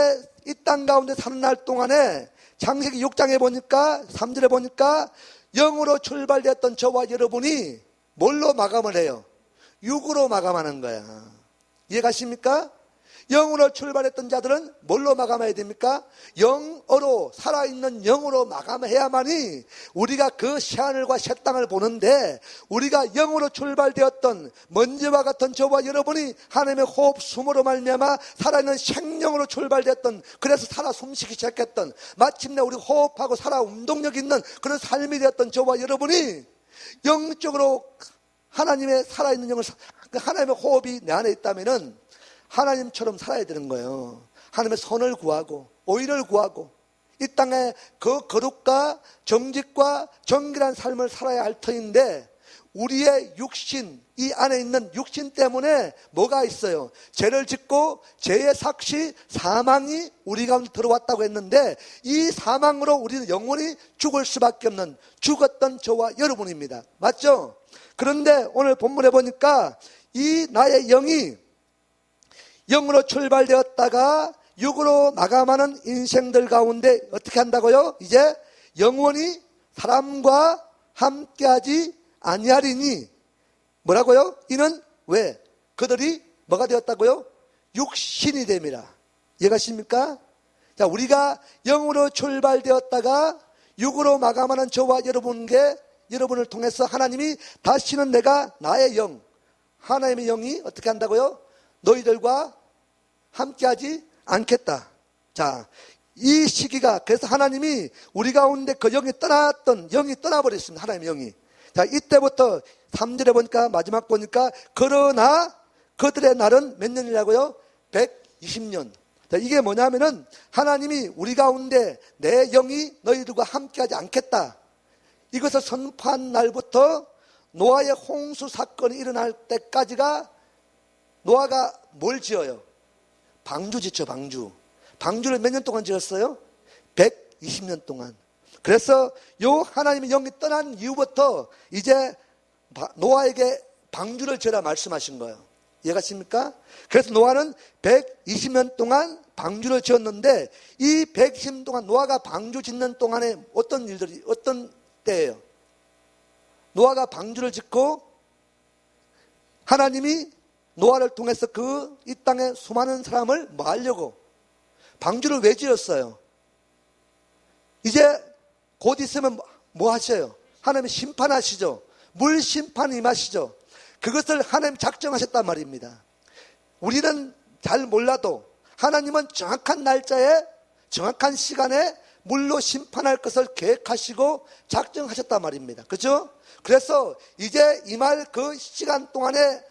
이 땅 가운데 사는 날 동안에 창세기 6장에 보니까 3절에 보니까 영으로 출발되었던 저와 여러분이 뭘로 마감을 해요? 육으로 마감하는 거야. 이해가십니까? 영으로 출발했던 자들은 뭘로 마감해야 됩니까? 영으로, 살아있는 영으로 마감해야만이 우리가 그 새하늘과 새 땅을 보는데, 우리가 영으로 출발되었던 먼지와 같은 저와 여러분이 하나님의 호흡, 숨으로 말미암아 살아있는 생명으로 출발되었던, 그래서 살아 숨쉬기 시작했던, 마침내 우리 호흡하고 살아 운동력 있는 그런 삶이 되었던 저와 여러분이 영적으로 하나님의 살아있는 영을, 하나님의 호흡이 내 안에 있다면은 하나님처럼 살아야 되는 거예요. 하나님의 선을 구하고 오의를 구하고 이 땅에 그 거룩과 정직과 정결한 삶을 살아야 할 터인데, 우리의 육신, 이 안에 있는 육신 때문에 뭐가 있어요? 죄를 짓고 죄의 삭시 사망이 우리 가운데 들어왔다고 했는데, 이 사망으로 우리는 영원히 죽을 수밖에 없는 죽었던 저와 여러분입니다. 맞죠? 그런데 오늘 본문에 보니까 이 나의 영이 영으로 출발되었다가 육으로 마감하는 인생들 가운데 어떻게 한다고요? 이제 영원히 사람과 함께하지 아니하리니, 뭐라고요? 이는 왜? 그들이 뭐가 되었다고요? 육신이 됨이라. 이해가십니까? 자, 우리가 영으로 출발되었다가 육으로 마감하는 저와 여러분을 통해서 하나님이 다시는 내가 나의 영, 하나님의 영이 어떻게 한다고요? 너희들과 함께하지 않겠다. 자, 이 시기가, 그래서 하나님이 우리 가운데 그 영이 떠나버렸습니다. 하나님의 영이. 자, 이때부터 3절에 보니까, 마지막 보니까, 그러나 그들의 날은 몇 년이라고요? 120년. 자, 이게 뭐냐면은 하나님이 우리 가운데 내 영이 너희들과 함께하지 않겠다, 이것을 선포한 날부터 노아의 홍수 사건이 일어날 때까지가, 노아가 뭘 지어요? 방주 짓죠, 방주. 방주를 몇 년 동안 지었어요? 120년 동안. 그래서 요 하나님의 영이 떠난 이후부터 이제 노아에게 방주를 지어라 말씀하신 거예요. 이해가십니까? 그래서 노아는 120년 동안 방주를 지었는데, 이 120년 동안 노아가 방주 짓는 동안에 어떤 때예요? 노아가 방주를 짓고 하나님이 노아를 통해서 이 땅에 수많은 사람을 뭐 하려고 방주를 왜 지었어요? 이제 곧 있으면 뭐 하셔요? 하나님 심판하시죠. 물 심판이 임하시죠. 그것을 하나님 작정하셨단 말입니다. 우리는 잘 몰라도 하나님은 정확한 날짜에 정확한 시간에 물로 심판할 것을 계획하시고 작정하셨단 말입니다. 그렇죠? 그래서 이제 임할 그 시간 동안에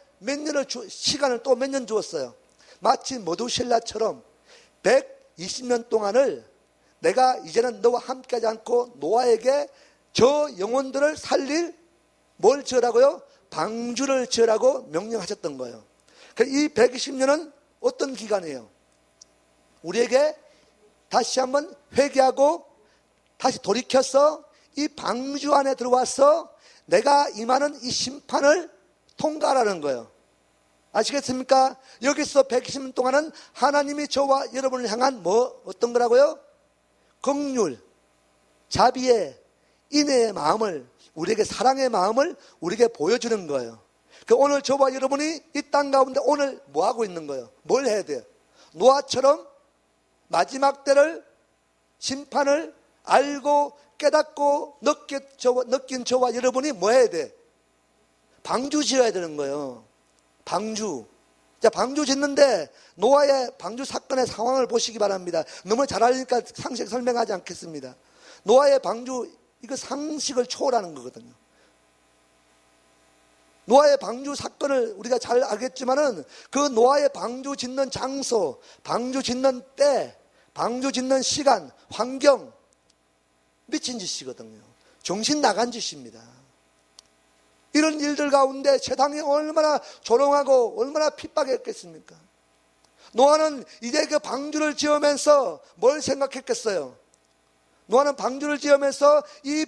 시간을 또 몇 년 주었어요. 마치 모두실라처럼 120년 동안을 내가 이제는 너와 함께하지 않고 노아에게 저 영혼들을 살릴 뭘 지으라고요? 방주를 지으라고 명령하셨던 거예요. 이 120년은 어떤 기간이에요? 우리에게 다시 한번 회개하고 다시 돌이켜서 이 방주 안에 들어와서 내가 임하는 이 심판을 통과하라는 거예요. 아시겠습니까? 여기서 120년 동안은 하나님이 저와 여러분을 향한 어떤 거라고요? 긍휼, 자비의, 인애의 마음을, 우리에게 사랑의 마음을 우리에게 보여주는 거예요. 오늘 저와 여러분이 이 땅 가운데 오늘 뭐 하고 있는 거예요? 뭘 해야 돼요? 노아처럼 마지막 때를, 심판을 알고 깨닫고 느낀 저와 여러분이 뭐 해야 돼? 방주 지어야 되는 거예요. 방주. 자, 방주 짓는데 노아의 방주 사건의 상황을 보시기 바랍니다. 너무 잘 알니까 상식 설명하지 않겠습니다. 노아의 방주, 이거 상식을 초월하는 거거든요. 노아의 방주 사건을 우리가 잘 알겠지만은 그 노아의 방주 짓는 장소, 방주 짓는 때, 방주 짓는 시간, 환경, 미친 짓이거든요. 정신 나간 짓입니다. 이런 일들 가운데 세상이 얼마나 조롱하고 얼마나 핍박했겠습니까? 노아는 이제 그 방주를 지으면서 뭘 생각했겠어요? 노아는 방주를 지으면서 이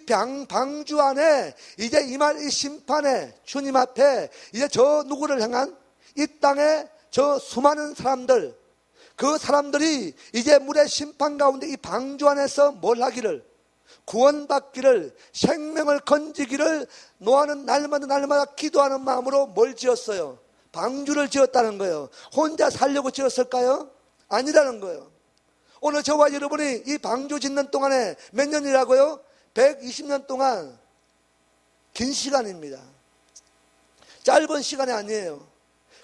방주 안에 이제 임할 이 심판에 주님 앞에 이제 저 누구를 향한 이 땅에 저 수많은 사람들, 그 사람들이 이제 물의 심판 가운데 이 방주 안에서 뭘 하기를, 구원받기를, 생명을 건지기를 노아는 날마다 기도하는 마음으로 뭘 지었어요? 방주를 지었다는 거예요. 혼자 살려고 지었을까요? 아니라는 거예요. 오늘 저와 여러분이 이 방주 짓는 동안에 몇 년이라고요? 120년 동안. 긴 시간입니다. 짧은 시간이 아니에요.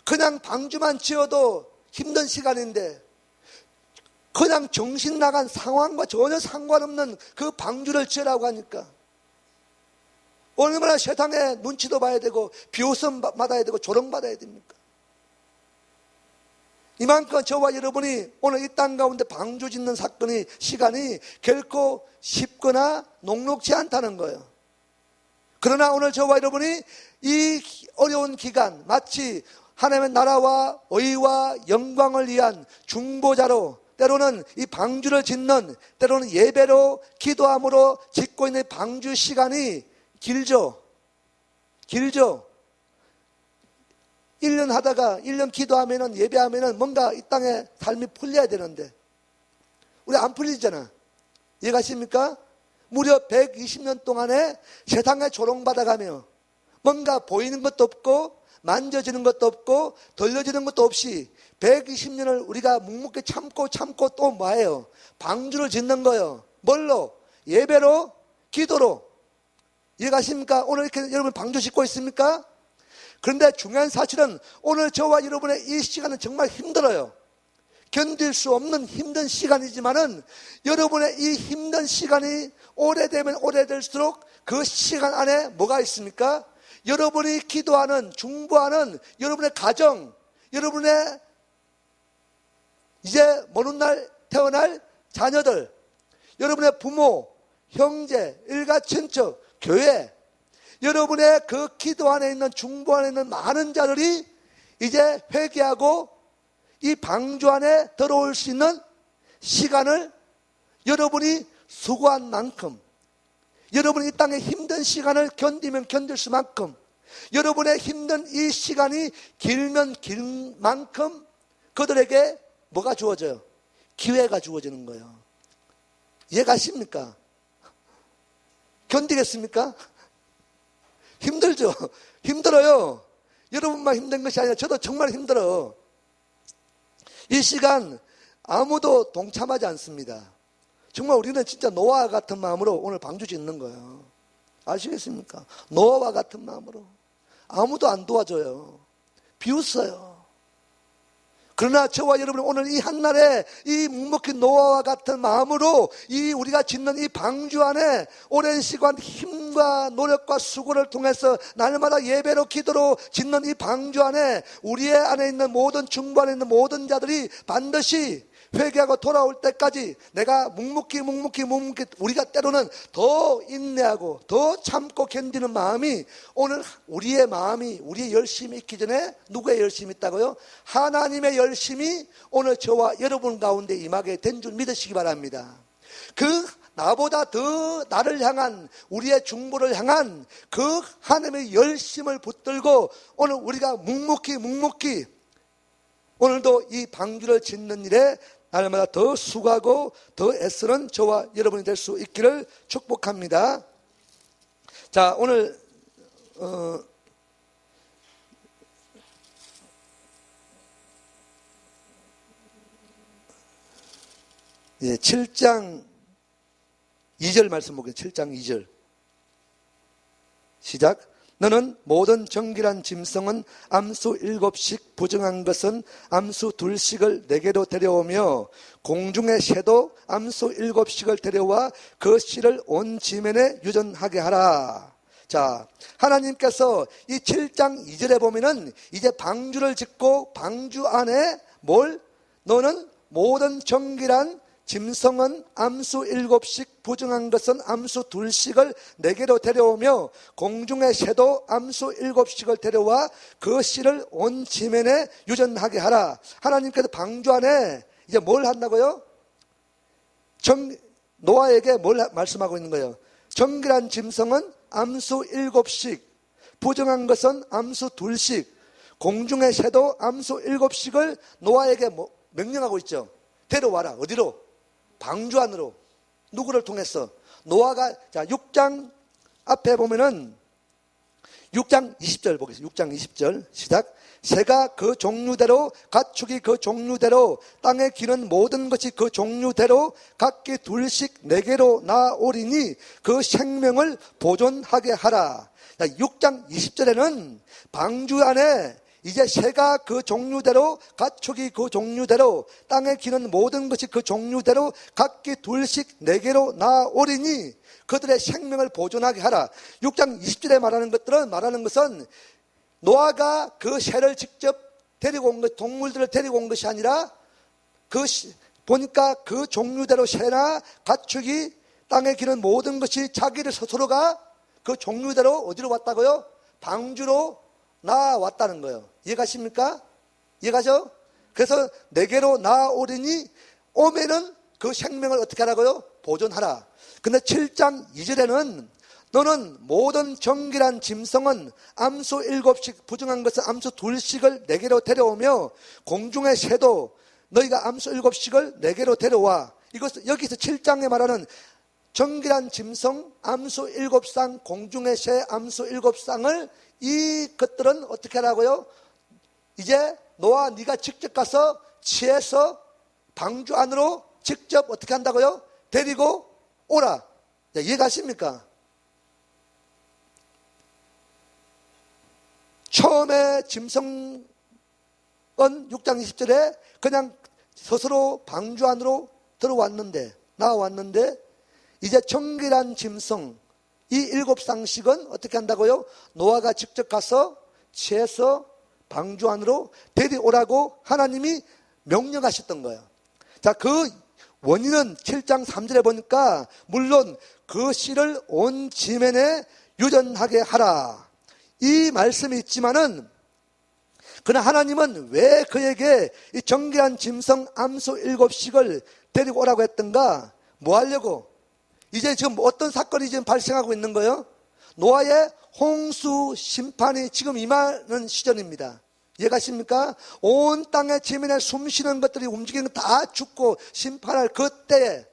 그냥 방주만 지어도 힘든 시간인데 그냥 정신 나간 상황과 전혀 상관없는 그 방주를 지으라고 하니까 얼마나 세상에 눈치도 봐야 되고 비웃음 받아야 되고 조롱받아야 됩니까? 이만큼 저와 여러분이 오늘 이 땅 가운데 방주 짓는 시간이 결코 쉽거나 녹록지 않다는 거예요. 그러나 오늘 저와 여러분이 이 어려운 기간, 마치 하나님의 나라와 의와 영광을 위한 중보자로, 때로는 이 방주를 짓는, 때로는 예배로 기도함으로 짓고 있는 방주 시간이 길죠. 1년 하다가 1년 기도하면은, 예배하면은 뭔가 이 땅에 삶이 풀려야 되는데 우리 안 풀리잖아. 이해가십니까? 무려 120년 동안에 세상에 조롱받아가며 뭔가 보이는 것도 없고 만져지는 것도 없고 들려지는 것도 없이 120년을 우리가 묵묵히 참고 또 뭐예요? 방주를 짓는 거예요. 뭘로? 예배로, 기도로. 이해가십니까? 오늘 이렇게 여러분 방주 짓고 있습니까? 그런데 중요한 사실은 오늘 저와 여러분의 이 시간은 정말 힘들어요. 견딜 수 없는 힘든 시간이지만은 여러분의 이 힘든 시간이 오래되면 오래될수록 그 시간 안에 뭐가 있습니까? 여러분이 기도하는, 중보하는 여러분의 가정, 여러분의 이제 먼 훗날 태어날 자녀들, 여러분의 부모, 형제, 일가 친척, 교회, 여러분의 그 기도 안에 있는, 중보 안에 있는 많은 자들이 이제 회개하고 이 방주 안에 들어올 수 있는 시간을 여러분이 수고한 만큼, 여러분이 이 땅의 힘든 시간을 견디면 견딜 수만큼, 여러분의 힘든 이 시간이 길면 길 만큼 그들에게 뭐가 주어져요? 기회가 주어지는 거예요. 이해가십니까? 견디겠습니까? 힘들죠? 힘들어요. 여러분만 힘든 것이 아니라 저도 정말 힘들어. 이 시간 아무도 동참하지 않습니다. 정말 우리는 진짜 노아와 같은 마음으로 오늘 방주 짓는 거예요. 아시겠습니까? 노아와 같은 마음으로. 아무도 안 도와줘요. 비웃어요. 그러나 저와 여러분 오늘 이 한날에 이 묵묵히 노아와 같은 마음으로 이 우리가 짓는 이 방주 안에 오랜 시간 힘과 노력과 수고를 통해서 날마다 예배로 기도로 짓는 이 방주 안에 우리의 안에 있는 모든 중부 안에 있는 모든 자들이 반드시 회개하고 돌아올 때까지 내가 묵묵히 우리가 때로는 더 인내하고 더 참고 견디는 마음이 오늘 우리의 마음이 우리의 열심이 있기 전에 누구의 열심이 있다고요? 하나님의 열심이 오늘 저와 여러분 가운데 임하게 된 줄 믿으시기 바랍니다. 그 나보다 더 나를 향한 우리의 중보를 향한 그 하나님의 열심을 붙들고 오늘 우리가 묵묵히 오늘도 이 방주를 짓는 일에 날마다 더 수고하고 더 애쓰는 저와 여러분이 될 수 있기를 축복합니다. 자, 오늘 7장 2절 말씀 보겠습니다. 7장 2절 시작. 너는 모든 정결한 짐승은 암수 7씩 부정한 것은 암수 2씩을 내게로 데려오며 공중의 새도 암수 7씩을 데려와 그 씨를 온 지면에 유전하게 하라. 자, 하나님께서 이 7장 2절에 보면은 이제 방주를 짓고 방주 안에 너는 모든 정결한 짐승은 암수 7씩 부정한 것은 암수 2씩을 내게로 데려오며 공중의 새도 암수 7씩을 데려와 그 씨를 온 지면에 유전하게 하라. 하나님께서 방주 안에 이제 뭘 한다고요? 노아에게 뭘 말씀하고 있는 거예요? 정결한 짐승은 암수 7씩, 부정한 것은 암수 2씩, 공중의 새도 암수 7씩을 노아에게 명령하고 있죠. 데려와라. 어디로? 방주 안으로. 누구를 통해서? 노아가, 자, 6장 앞에 보면은 6장 20절 보겠습니다. 6장 20절 시작. 새가 그 종류대로, 가축이 그 종류대로, 땅에 기는 모든 것이 그 종류대로 각기 2씩 내게로 나오리니 그 생명을 보존하게 하라. 자, 6장 20절에는 방주 안에 이제 새가 그 종류대로, 가축이 그 종류대로, 땅에 기는 모든 것이 그 종류대로 각기 2씩 내게로 나오리니 그들의 생명을 보존하게 하라. 6장 20절에 말하는 것은 노아가 그 새를 직접 데리고 온 것, 동물들을 데리고 온 것이 아니라 보니까 그 종류대로 새나 가축이 땅에 기는 모든 것이 자기를 스스로가 그 종류대로 어디로 왔다고요? 방주로 나왔다는 거예요. 이해가십니까? 이해가죠? 그래서 내게로 나오리니 오면은 그 생명을 어떻게 하라고요? 보존하라. 근데 7장 2절에는 너는 모든 정결한 짐승은 암수 7씩, 부정한 것은 암수 2씩을 내게로 데려오며 공중의 새도 너희가 암수 7씩을 내게로 데려와. 여기서 7장에 말하는 정결한 짐승 암수 7쌍, 공중의 새 암수 7쌍을 이것들은 어떻게 하라고요? 이제 노아 네가 직접 가서 취해서 방주 안으로 직접 어떻게 한다고요? 데리고 오라. 이해가십니까? 처음에 짐승은 6장 20절에 그냥 스스로 방주 안으로 나왔는데 이제 정결한 짐승 이 7쌍씩은 어떻게 한다고요? 노아가 직접 가서 취해서 방주 안으로 데려오라고 하나님이 명령하셨던 거예요. 자, 그 원인은 7장 3절에 보니까 물론 그 씨를 온 지면에 유전하게 하라. 이 말씀이 있지만은 그러나 하나님은 왜 그에게 이 정결한 짐승 암수 7씩을 데리고 오라고 했던가? 뭐 하려고? 이제 지금 어떤 사건이 지금 발생하고 있는 거예요? 노아의 홍수 심판이 지금 임하는 시절입니다. 이해가십니까? 온 땅의 지면에 숨쉬는 것들이 움직이는 것 다 죽고 심판할 그때에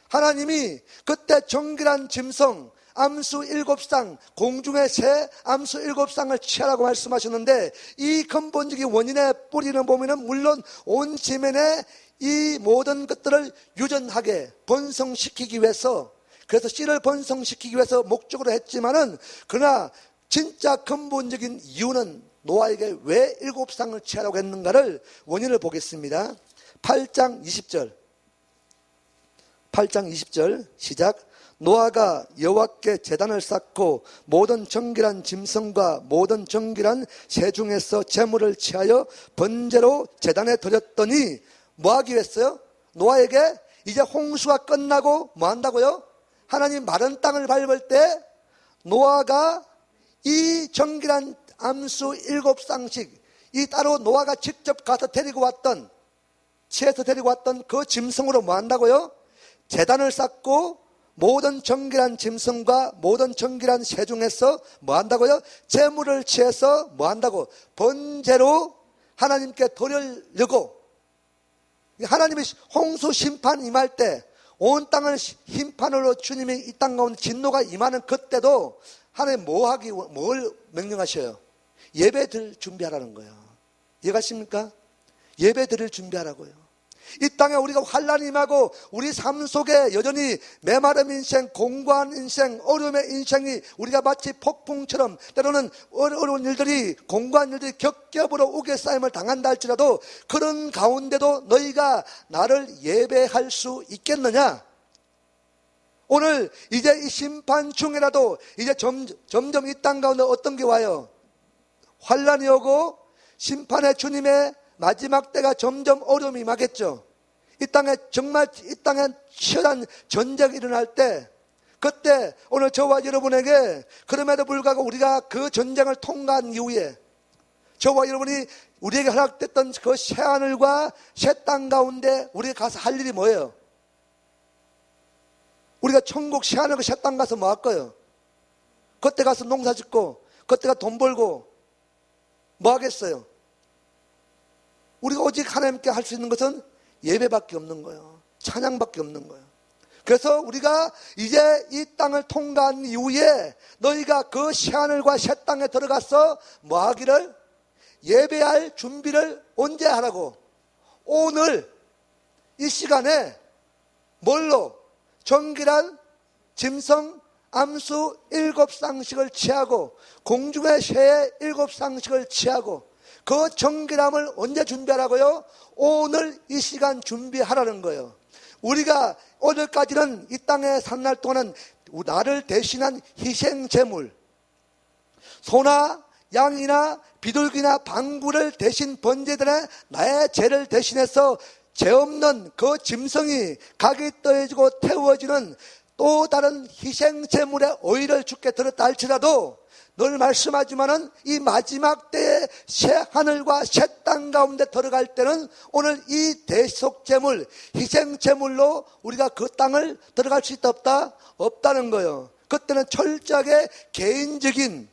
하나님이 그때 정결한 짐승 암수 7쌍, 공중의 새 암수 7쌍을 취하라고 말씀하셨는데 이 근본적인 원인의 뿌리는 보면은 물론 온 지면에 이 모든 것들을 유전하게 번성시키기 위해서, 그래서 씨를 번성시키기 위해서 목적으로 했지만은 그러나 진짜 근본적인 이유는 노아에게 왜 7상을 취하라고 했는가를 원인을 보겠습니다. 8장 20절. 8장 20절 시작. 노아가 여호와께 제단을 쌓고 모든 정결한 짐승과 모든 정결한 새 중에서 제물을 취하여 번제로 제단에 드렸더니 뭐 하기 위해서요? 노아에게 이제 홍수가 끝나고 뭐 한다고요? 하나님 마른 땅을 밟을 때 노아가 이 정결한 암수 7쌍씩 이 따로 노아가 직접 가서 데리고 왔던 치에서 데리고 왔던 그 짐승으로 뭐 한다고요? 제단을 쌓고 모든 정결한 짐승과 모든 정결한 새 중에서 뭐 한다고요? 제물을 취해서 뭐 한다고? 번제로 하나님께 드리려고. 하나님의 홍수 심판 임할 때 온 땅을 심판으로 주님이 이 땅 가운데 진노가 임하는 그때도 하나님 뭘 명령하셔요? 예배 드릴 준비하라는 거예요. 이해가십니까? 예배 드릴 준비하라고요. 이 땅에 우리가 환난이 임하고 우리 삶 속에 여전히 메마른 인생, 공고한 인생, 어려움의 인생이 우리가 마치 폭풍처럼 때로는 어려운 일들이 공고한 일들이 겹겹으로 우겨 쌓임을 당한다 할지라도 그런 가운데도 너희가 나를 예배할 수 있겠느냐? 오늘 이제 이 심판 중이라도 이제 점점 이 땅 가운데 어떤 게 와요? 환난이 오고 심판의 주님의 마지막 때가 점점 어려움이 임하겠죠. 이 땅에 정말 이 땅에 치열한 전쟁이 일어날 때 그때 오늘 저와 여러분에게 그럼에도 불구하고 우리가 그 전쟁을 통과한 이후에 저와 여러분이 우리에게 허락됐던 그 새하늘과 새 땅 가운데 우리가 가서 할 일이 뭐예요? 우리가 천국 새하늘과 새 땅 가서 뭐 할 거예요? 그때 가서 농사 짓고 그때 가서 돈 벌고 뭐 하겠어요? 우리가 오직 하나님께 할 수 있는 것은 예배밖에 없는 거예요. 찬양밖에 없는 거예요. 그래서 우리가 이제 이 땅을 통과한 이후에 너희가 그 새하늘과 새 땅에 들어가서 뭐 하기를? 예배할 준비를 언제 하라고? 오늘 이 시간에 뭘로? 정결한 짐승 암수 7쌍씩을 취하고 공중의 새의 7쌍씩을 취하고 그 정결함을 언제 준비하라고요? 오늘 이 시간 준비하라는 거예요. 우리가 오늘까지는 이 땅에 산 날 동안은 나를 대신한 희생제물, 소나 양이나 비둘기나 방구를 대신 번제들의 나의 죄를 대신해서 죄 없는 그 짐승이 각이 떠해지고 태워지는 또 다른 희생제물의 오일을 주께 드렸다 할지라도 늘 말씀하지만은 이 마지막 때에 새 하늘과 새 땅 가운데 들어갈 때는 오늘 이 대속제물, 희생제물로 우리가 그 땅을 들어갈 수 있다 없다? 없다는 거예요. 그때는 철저하게 개인적인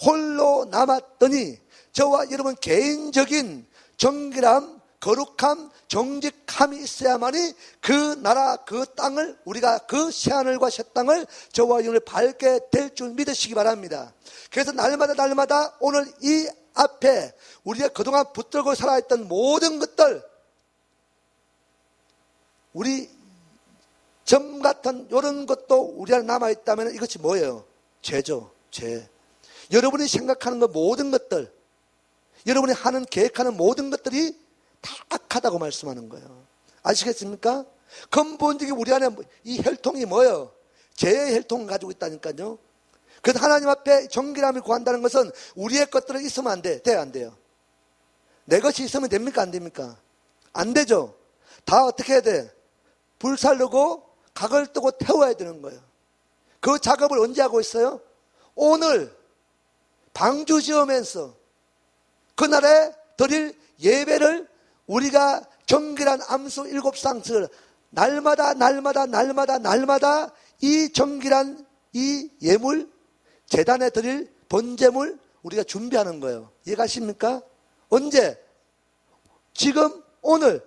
홀로 남았더니 저와 여러분 개인적인 정결함, 거룩함, 정직함이 있어야만이 그 나라 그 땅을 우리가 그 새하늘과 새 땅을 저와 여러분이 밟게 될 줄 믿으시기 바랍니다. 그래서 날마다 오늘 이 앞에 우리가 그동안 붙들고 살아있던 모든 것들 우리 점 같은 이런 것도 우리 안에 남아있다면 이것이 뭐예요? 죄죠. 죄. 여러분이 생각하는 것 모든 것들 여러분이 하는 계획하는 모든 것들이 다 악하다고 말씀하는 거예요. 아시겠습니까? 근본적인 우리 안에 이 혈통이 뭐예요? 죄의 혈통을 가지고 있다니까요. 그래서 하나님 앞에 정결함을 구한다는 것은 우리의 것들은 있으면 안 돼. 돼요, 안 돼요? 내 것이 있으면 됩니까? 안 됩니까? 안 되죠. 다 어떻게 해야 돼? 불살르고 각을 뜨고 태워야 되는 거예요. 그 작업을 언제 하고 있어요? 오늘 방주 지으면서 그날에 드릴 예배를 우리가 정결한 암수 7쌍을 날마다 이 정결한 이 예물 제단에 드릴 번제물 우리가 준비하는 거예요. 이해가십니까? 언제? 지금 오늘.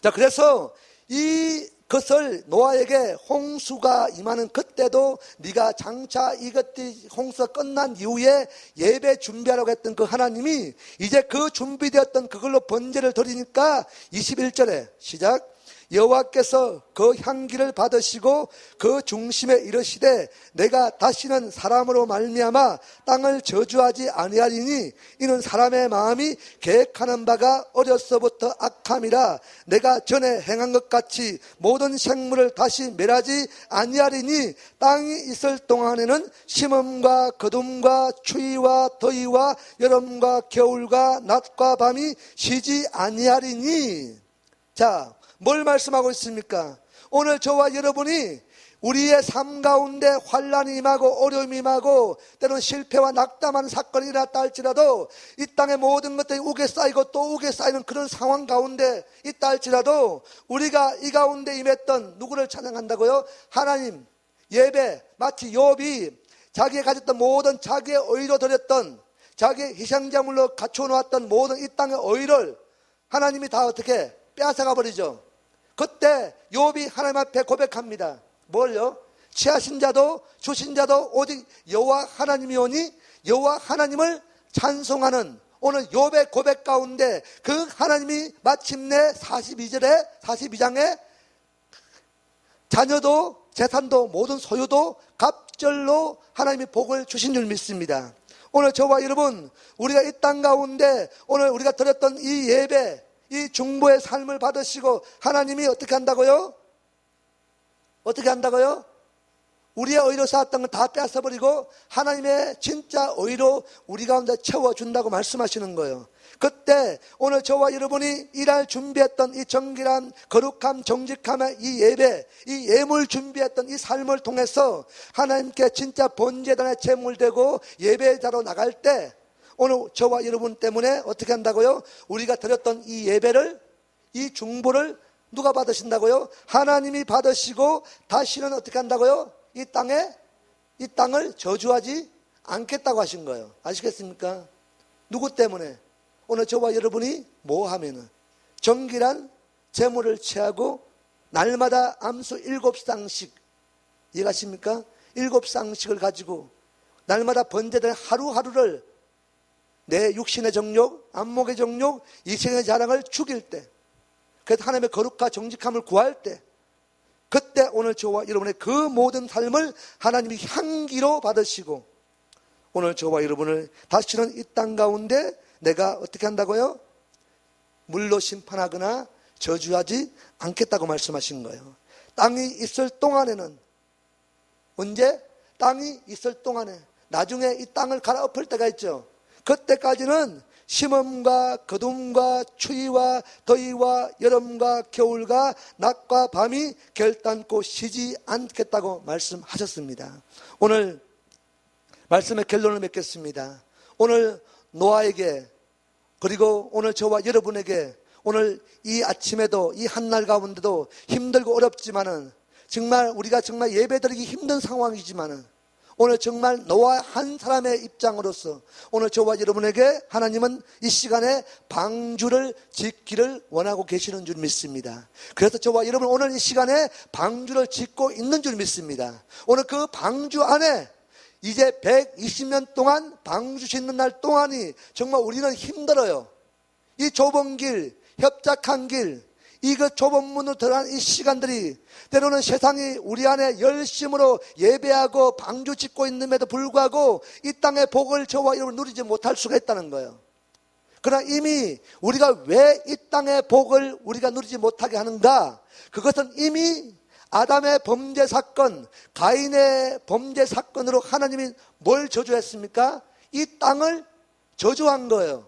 자, 그래서 이것을 노아에게 홍수가 임하는 그때도 네가 장차 이것들이 홍수가 끝난 이후에 예배 준비하라고 했던 그 하나님이 이제 그 준비되었던 그걸로 번제를 드리니까 21절에 시작. 여호와께서 그 향기를 받으시고 그 중심에 이르시되 내가 다시는 사람으로 말미암아 땅을 저주하지 아니하리니 이는 사람의 마음이 계획하는 바가 어려서부터 악함이라 내가 전에 행한 것 같이 모든 생물을 다시 멸하지 아니하리니 땅이 있을 동안에는 심음과 거둠과 추위와 더위와 여름과 겨울과 낮과 밤이 쉬지 아니하리니. 자, 뭘 말씀하고 있습니까? 오늘 저와 여러분이 우리의 삶 가운데 환난이 임하고 어려움이 임하고 때로는 실패와 낙담하는 사건이 일어났다 할지라도 이 땅의 모든 것들이 우게 쌓이고 또 우게 쌓이는 그런 상황 가운데 있다 할지라도 우리가 이 가운데 임했던 누구를 찬양한다고요? 하나님. 예배. 마치 욥이 자기가 가졌던 모든 자기의 의로 드렸던 자기의 희생자물로 갖춰 놓았던 모든 이 땅의 의를 하나님이 다 어떻게 빼앗아가 버리죠. 그때 욥이 하나님 앞에 고백합니다. 뭘요? 취하신 자도 주신 자도 오직 여호와 하나님이오니 여호와 하나님을 찬송하는 오늘 욥의 고백 가운데 그 하나님이 마침내 42장에 자녀도 재산도 모든 소유도 갑절로 하나님이 복을 주신 줄 믿습니다. 오늘 저와 여러분 우리가 이 땅 가운데 오늘 우리가 드렸던 이 예배 이 중보의 삶을 받으시고 하나님이 어떻게 한다고요? 어떻게 한다고요? 우리의 의로 쌓았던 걸 다 뺏어버리고 하나님의 진짜 의로 우리 가운데 채워준다고 말씀하시는 거예요. 그때 오늘 저와 여러분이 일할 준비했던 이 정결함, 거룩함, 정직함의 이 예배, 이 예물 준비했던 이 삶을 통해서 하나님께 진짜 번제단의 제물되고 예배자로 나갈 때 오늘 저와 여러분 때문에 어떻게 한다고요? 우리가 드렸던 이 예배를, 이 중보를 누가 받으신다고요? 하나님이 받으시고 다시는 어떻게 한다고요? 이 땅을 저주하지 않겠다고 하신 거예요. 아시겠습니까? 누구 때문에? 오늘 저와 여러분이 뭐 하면은 정결한 제물을 취하고 날마다 암수 7쌍씩 이해가십니까? 7쌍씩을 가지고 날마다 번제된 하루하루를 내 육신의 정욕, 안목의 정욕, 이생의 자랑을 죽일 때 그래서 하나님의 거룩과 정직함을 구할 때 그때 오늘 저와 여러분의 그 모든 삶을 하나님이 향기로 받으시고 오늘 저와 여러분을 다시는 이 땅 가운데 내가 어떻게 한다고요? 물로 심판하거나 저주하지 않겠다고 말씀하신 거예요. 땅이 있을 동안에는 언제? 땅이 있을 동안에 나중에 이 땅을 갈아엎을 때가 있죠. 그때까지는 심음과 거둠과 추위와 더위와 여름과 겨울과 낮과 밤이 결단코 쉬지 않겠다고 말씀하셨습니다. 오늘 말씀의 결론을 맺겠습니다. 오늘 노아에게 그리고 오늘 저와 여러분에게 오늘 이 아침에도 이 한날 가운데도 힘들고 어렵지만은 정말 우리가 정말 예배드리기 힘든 상황이지만은 오늘 정말 노아 한 사람의 입장으로서 오늘 저와 여러분에게 하나님은 이 시간에 방주를 짓기를 원하고 계시는 줄 믿습니다. 그래서 저와 여러분 오늘 이 시간에 방주를 짓고 있는 줄 믿습니다. 오늘 그 방주 안에 이제 120년 동안 방주 짓는 날 동안이 정말 우리는 힘들어요. 이 좁은 길, 협착한 길, 이그 좁은 문으로 들어간 이 시간들이 때로는 세상이 우리 안에 열심으로 예배하고 방주 짓고 있음에도 불구하고 이 땅의 복을 저와 여러분 누리지 못할 수가 있다는 거예요. 그러나 이미 우리가 왜 이 땅의 복을 우리가 누리지 못하게 하는가? 그것은 이미 아담의 범죄 사건, 가인의 범죄 사건으로 하나님이 뭘 저주했습니까? 이 땅을 저주한 거예요.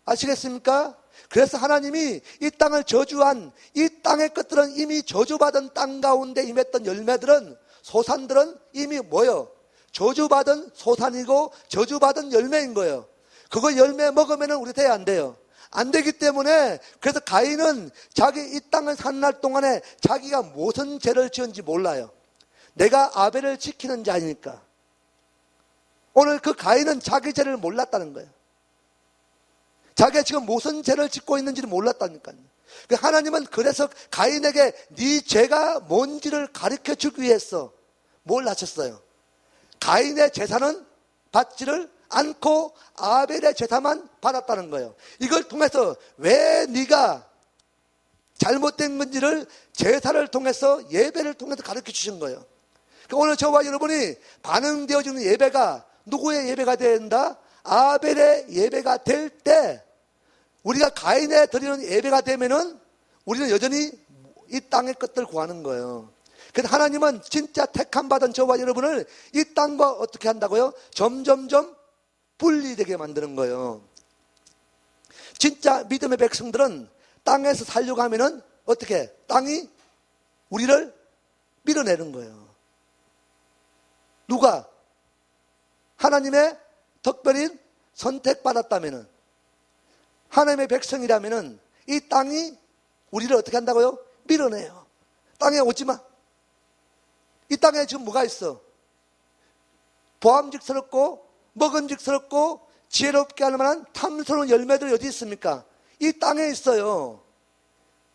아시겠습니까? 그래서 하나님이 이 땅을 저주한 이 땅의 것들은 이미 저주받은 땅 가운데 임했던 열매들은 소산들은 이미 뭐예요? 저주받은 소산이고 저주받은 열매인 거예요. 그거 열매 먹으면 우리 돼야 안 돼요. 안 되기 때문에 그래서 가인은 자기 이 땅을 사는 날 동안에 자기가 무슨 죄를 지은지 몰라요. 내가 아벨을 지키는 자니까. 오늘 그 가인은 자기 죄를 몰랐다는 거예요. 자기가 지금 무슨 죄를 짓고 있는지를 몰랐다니까요. 하나님은 그래서 가인에게 네 죄가 뭔지를 가르쳐 주기 위해서 뭘 하셨어요? 가인의 제사는 받지를 않고 아벨의 제사만 받았다는 거예요. 이걸 통해서 왜 네가 잘못된 건지를 제사를 통해서, 예배를 통해서 가르쳐 주신 거예요. 그러니까 오늘 저와 여러분이 반응되어지는 예배가 누구의 예배가 된다? 아벨의 예배가 될 때, 우리가 가인에 드리는 예배가 되면은 우리는 여전히 이 땅의 것들 구하는 거예요. 그래서 하나님은 진짜 택함 받은 저와 여러분을 이 땅과 어떻게 한다고요? 점점점 분리되게 만드는 거예요. 진짜 믿음의 백성들은 땅에서 살려고 하면은 어떻게? 땅이 우리를 밀어내는 거예요. 누가? 하나님의 특별히 선택받았다면은, 하나님의 백성이라면은 이 땅이 우리를 어떻게 한다고요? 밀어내요. 땅에 오지 마. 이 땅에 지금 뭐가 있어? 보암직스럽고 먹음직스럽고 지혜롭게 할 만한 탐스러운 열매들이 어디 있습니까? 이 땅에 있어요.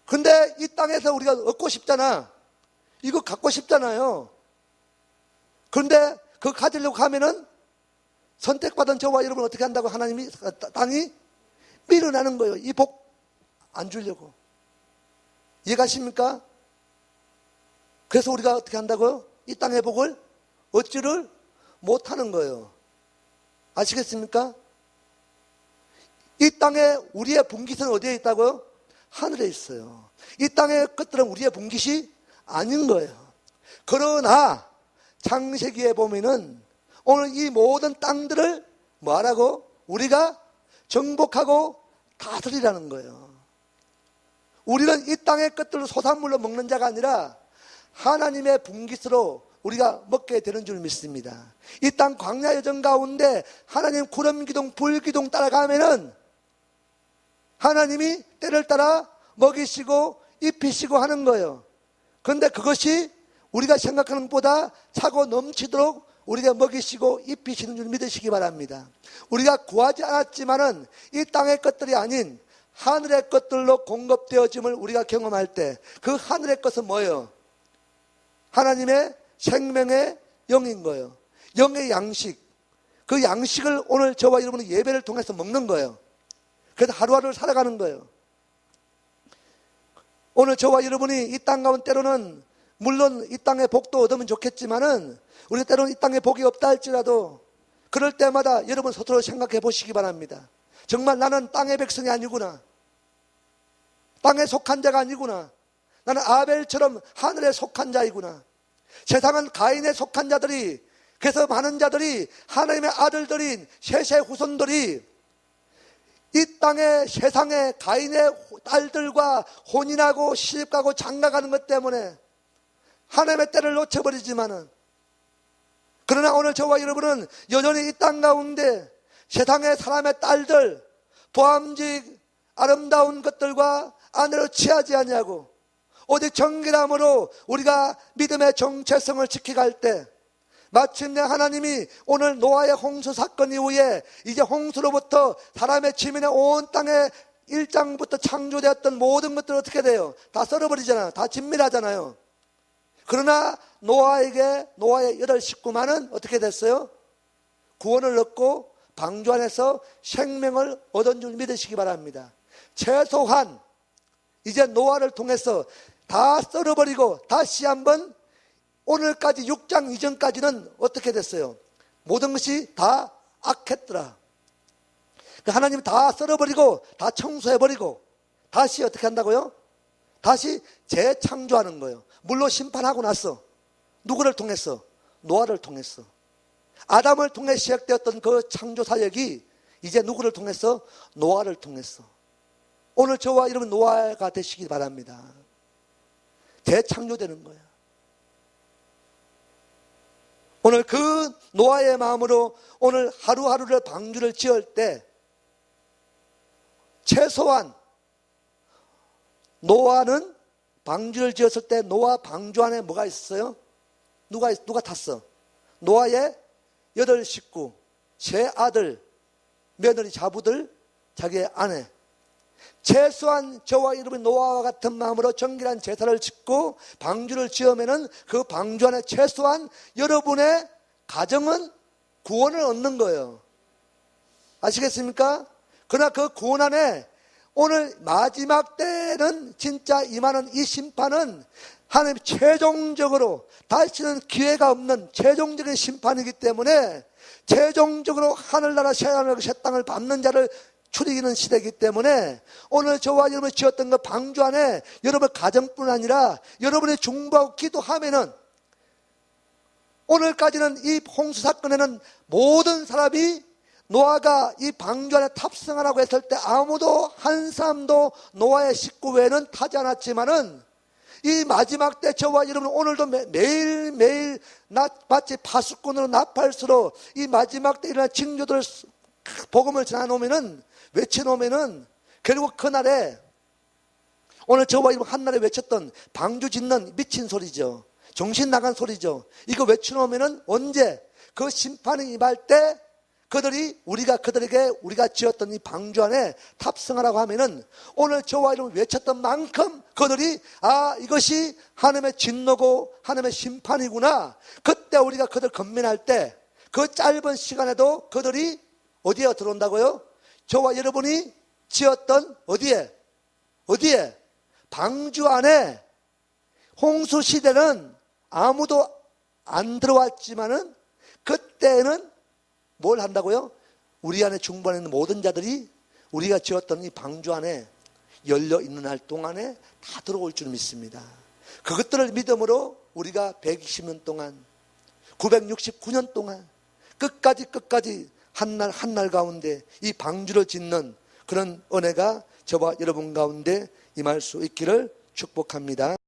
근데 이 땅에서 우리가 얻고 싶잖아. 이거 갖고 싶잖아요. 그런데 그거 가지려고 하면은 선택받은 저와 여러분 어떻게 한다고? 하나님이, 땅이 밀어내는 거예요. 이 복 안 주려고. 이해가십니까? 그래서 우리가 어떻게 한다고요? 이 땅의 복을 얻지를 못하는 거예요. 아시겠습니까? 이 땅에 우리의 분깃은 어디에 있다고요? 하늘에 있어요. 이 땅의 것들은 우리의 분깃이 아닌 거예요. 그러나 창세기에 보면은 오늘 이 모든 땅들을 뭐하라고? 우리가 정복하고 다스리라는 거예요. 우리는 이 땅의 것들을 소산물로 먹는 자가 아니라 하나님의 분깃으로 우리가 먹게 되는 줄 믿습니다. 이 땅 광야 여정 가운데 하나님 구름 기둥, 불 기둥 따라가면은 하나님이 때를 따라 먹이시고 입히시고 하는 거예요. 그런데 그것이 우리가 생각하는 것보다 차고 넘치도록 우리가 먹이시고 입히시는 줄 믿으시기 바랍니다. 우리가 구하지 않았지만은 이 땅의 것들이 아닌 하늘의 것들로 공급되어짐을 우리가 경험할 때 그 하늘의 것은 뭐예요? 하나님의 생명의 영인 거예요. 영의 양식. 그 양식을 오늘 저와 여러분의 예배를 통해서 먹는 거예요. 그래서 하루하루를 살아가는 거예요. 오늘 저와 여러분이 이 땅 가운데 때로는 물론 이 땅의 복도 얻으면 좋겠지만은 우리 때로는 이 땅에 복이 없다 할지라도 그럴 때마다 여러분 스스로 생각해 보시기 바랍니다. 정말 나는 땅의 백성이 아니구나. 땅에 속한 자가 아니구나. 나는 아벨처럼 하늘에 속한 자이구나. 세상은 가인에 속한 자들이, 그래서 많은 자들이 하나님의 아들들인 셋의 후손들이 이 땅에 세상에 가인의 딸들과 혼인하고 시집가고 장가가는 것 때문에 하나님의 때를 놓쳐버리지만은, 그러나 오늘 저와 여러분은 여전히 이 땅 가운데 세상의 사람의 딸들, 보암직 아름다운 것들과 아내로 취하지 아니하고 오직 정결함으로 우리가 믿음의 정체성을 지켜갈 때 마침내 하나님이 오늘 노아의 홍수 사건 이후에 이제 홍수로부터 사람의 지면에 온 땅에 1장부터 창조되었던 모든 것들은 어떻게 돼요? 다 썰어버리잖아요. 다 진멸하잖아요. 그러나 노아의 8 식구만은 어떻게 됐어요? 구원을 얻고 방주 안에서 생명을 얻은 줄 믿으시기 바랍니다. 최소한 이제 노아를 통해서 다 썰어버리고 다시 한번 오늘까지 6장 이전까지는 어떻게 됐어요? 모든 것이 다 악했더라. 하나님이 다 썰어버리고 다 청소해버리고 다시 어떻게 한다고요? 다시 재창조하는 거예요. 물로 심판하고 나서 누구를 통해서? 노아를 통해서. 아담을 통해 시작되었던 그 창조 사역이 이제 누구를 통해서? 노아를 통해서. 오늘 저와 여러분 노아가 되시기 바랍니다. 재창조되는 거예요. 오늘 그 노아의 마음으로 오늘 하루하루를 방주를 지을 때 최소한 노아는 방주를 지었을 때 노아 방주 안에 뭐가 있었어요? 누가 탔어? 노아의 8 식구, 세 아들, 며느리, 자부들, 자기의 아내. 최소한 저와 여러분 노아와 같은 마음으로 정결한 제사를 짓고 방주를 지으면은 그 방주 안에 최소한 여러분의 가정은 구원을 얻는 거예요. 아시겠습니까? 그러나 그 구원 안에 오늘 마지막 때는 진짜 임하는 이 심판은 하나님 최종적으로 다시는 기회가 없는 최종적인 심판이기 때문에 최종적으로 하늘나라 새 하늘과 새 땅을 밟는 자를 추리기는 시대이기 때문에 오늘 저와 여러분이 지었던 그 방주 안에 여러분 가정뿐 아니라 여러분의 중보하고 기도하면은 오늘까지는 이 홍수 사건에는 모든 사람이 노아가 이 방주 안에 탑승하라고 했을 때 아무도 한 사람도 노아의 식구 외에는 타지 않았지만은 이 마지막 때 저와 여러분 오늘도 매일매일 마치 파수꾼으로 나팔수로 이 마지막 때 일어날 징조들 복음을 전해놓으면은 외쳐놓으면은 결국 그날에 오늘 저와 여러분 한날에 외쳤던 방주 짓는 미친 소리죠. 정신 나간 소리죠. 이거 외쳐놓으면은 언제 그 심판이 임할 때 그들에게 우리가 지었던 이 방주 안에 탑승하라고 하면은 오늘 저와 여러분 외쳤던 만큼 그들이 이것이 하나님의 진노고 하나님의 심판이구나. 그때 우리가 그들 건면할 때 그 짧은 시간에도 그들이 어디에 들어온다고요? 저와 여러분이 지었던 어디에? 방주 안에. 홍수 시대는 아무도 안 들어왔지만은 그때는 뭘 한다고요? 우리 안에 중보하는 있는 모든 자들이 우리가 지었던 이 방주 안에 열려 있는 날 동안에 다 들어올 줄 믿습니다. 그것들을 믿음으로 우리가 120년 동안 969년 동안 끝까지 한 날 가운데 이 방주를 짓는 그런 은혜가 저와 여러분 가운데 임할 수 있기를 축복합니다.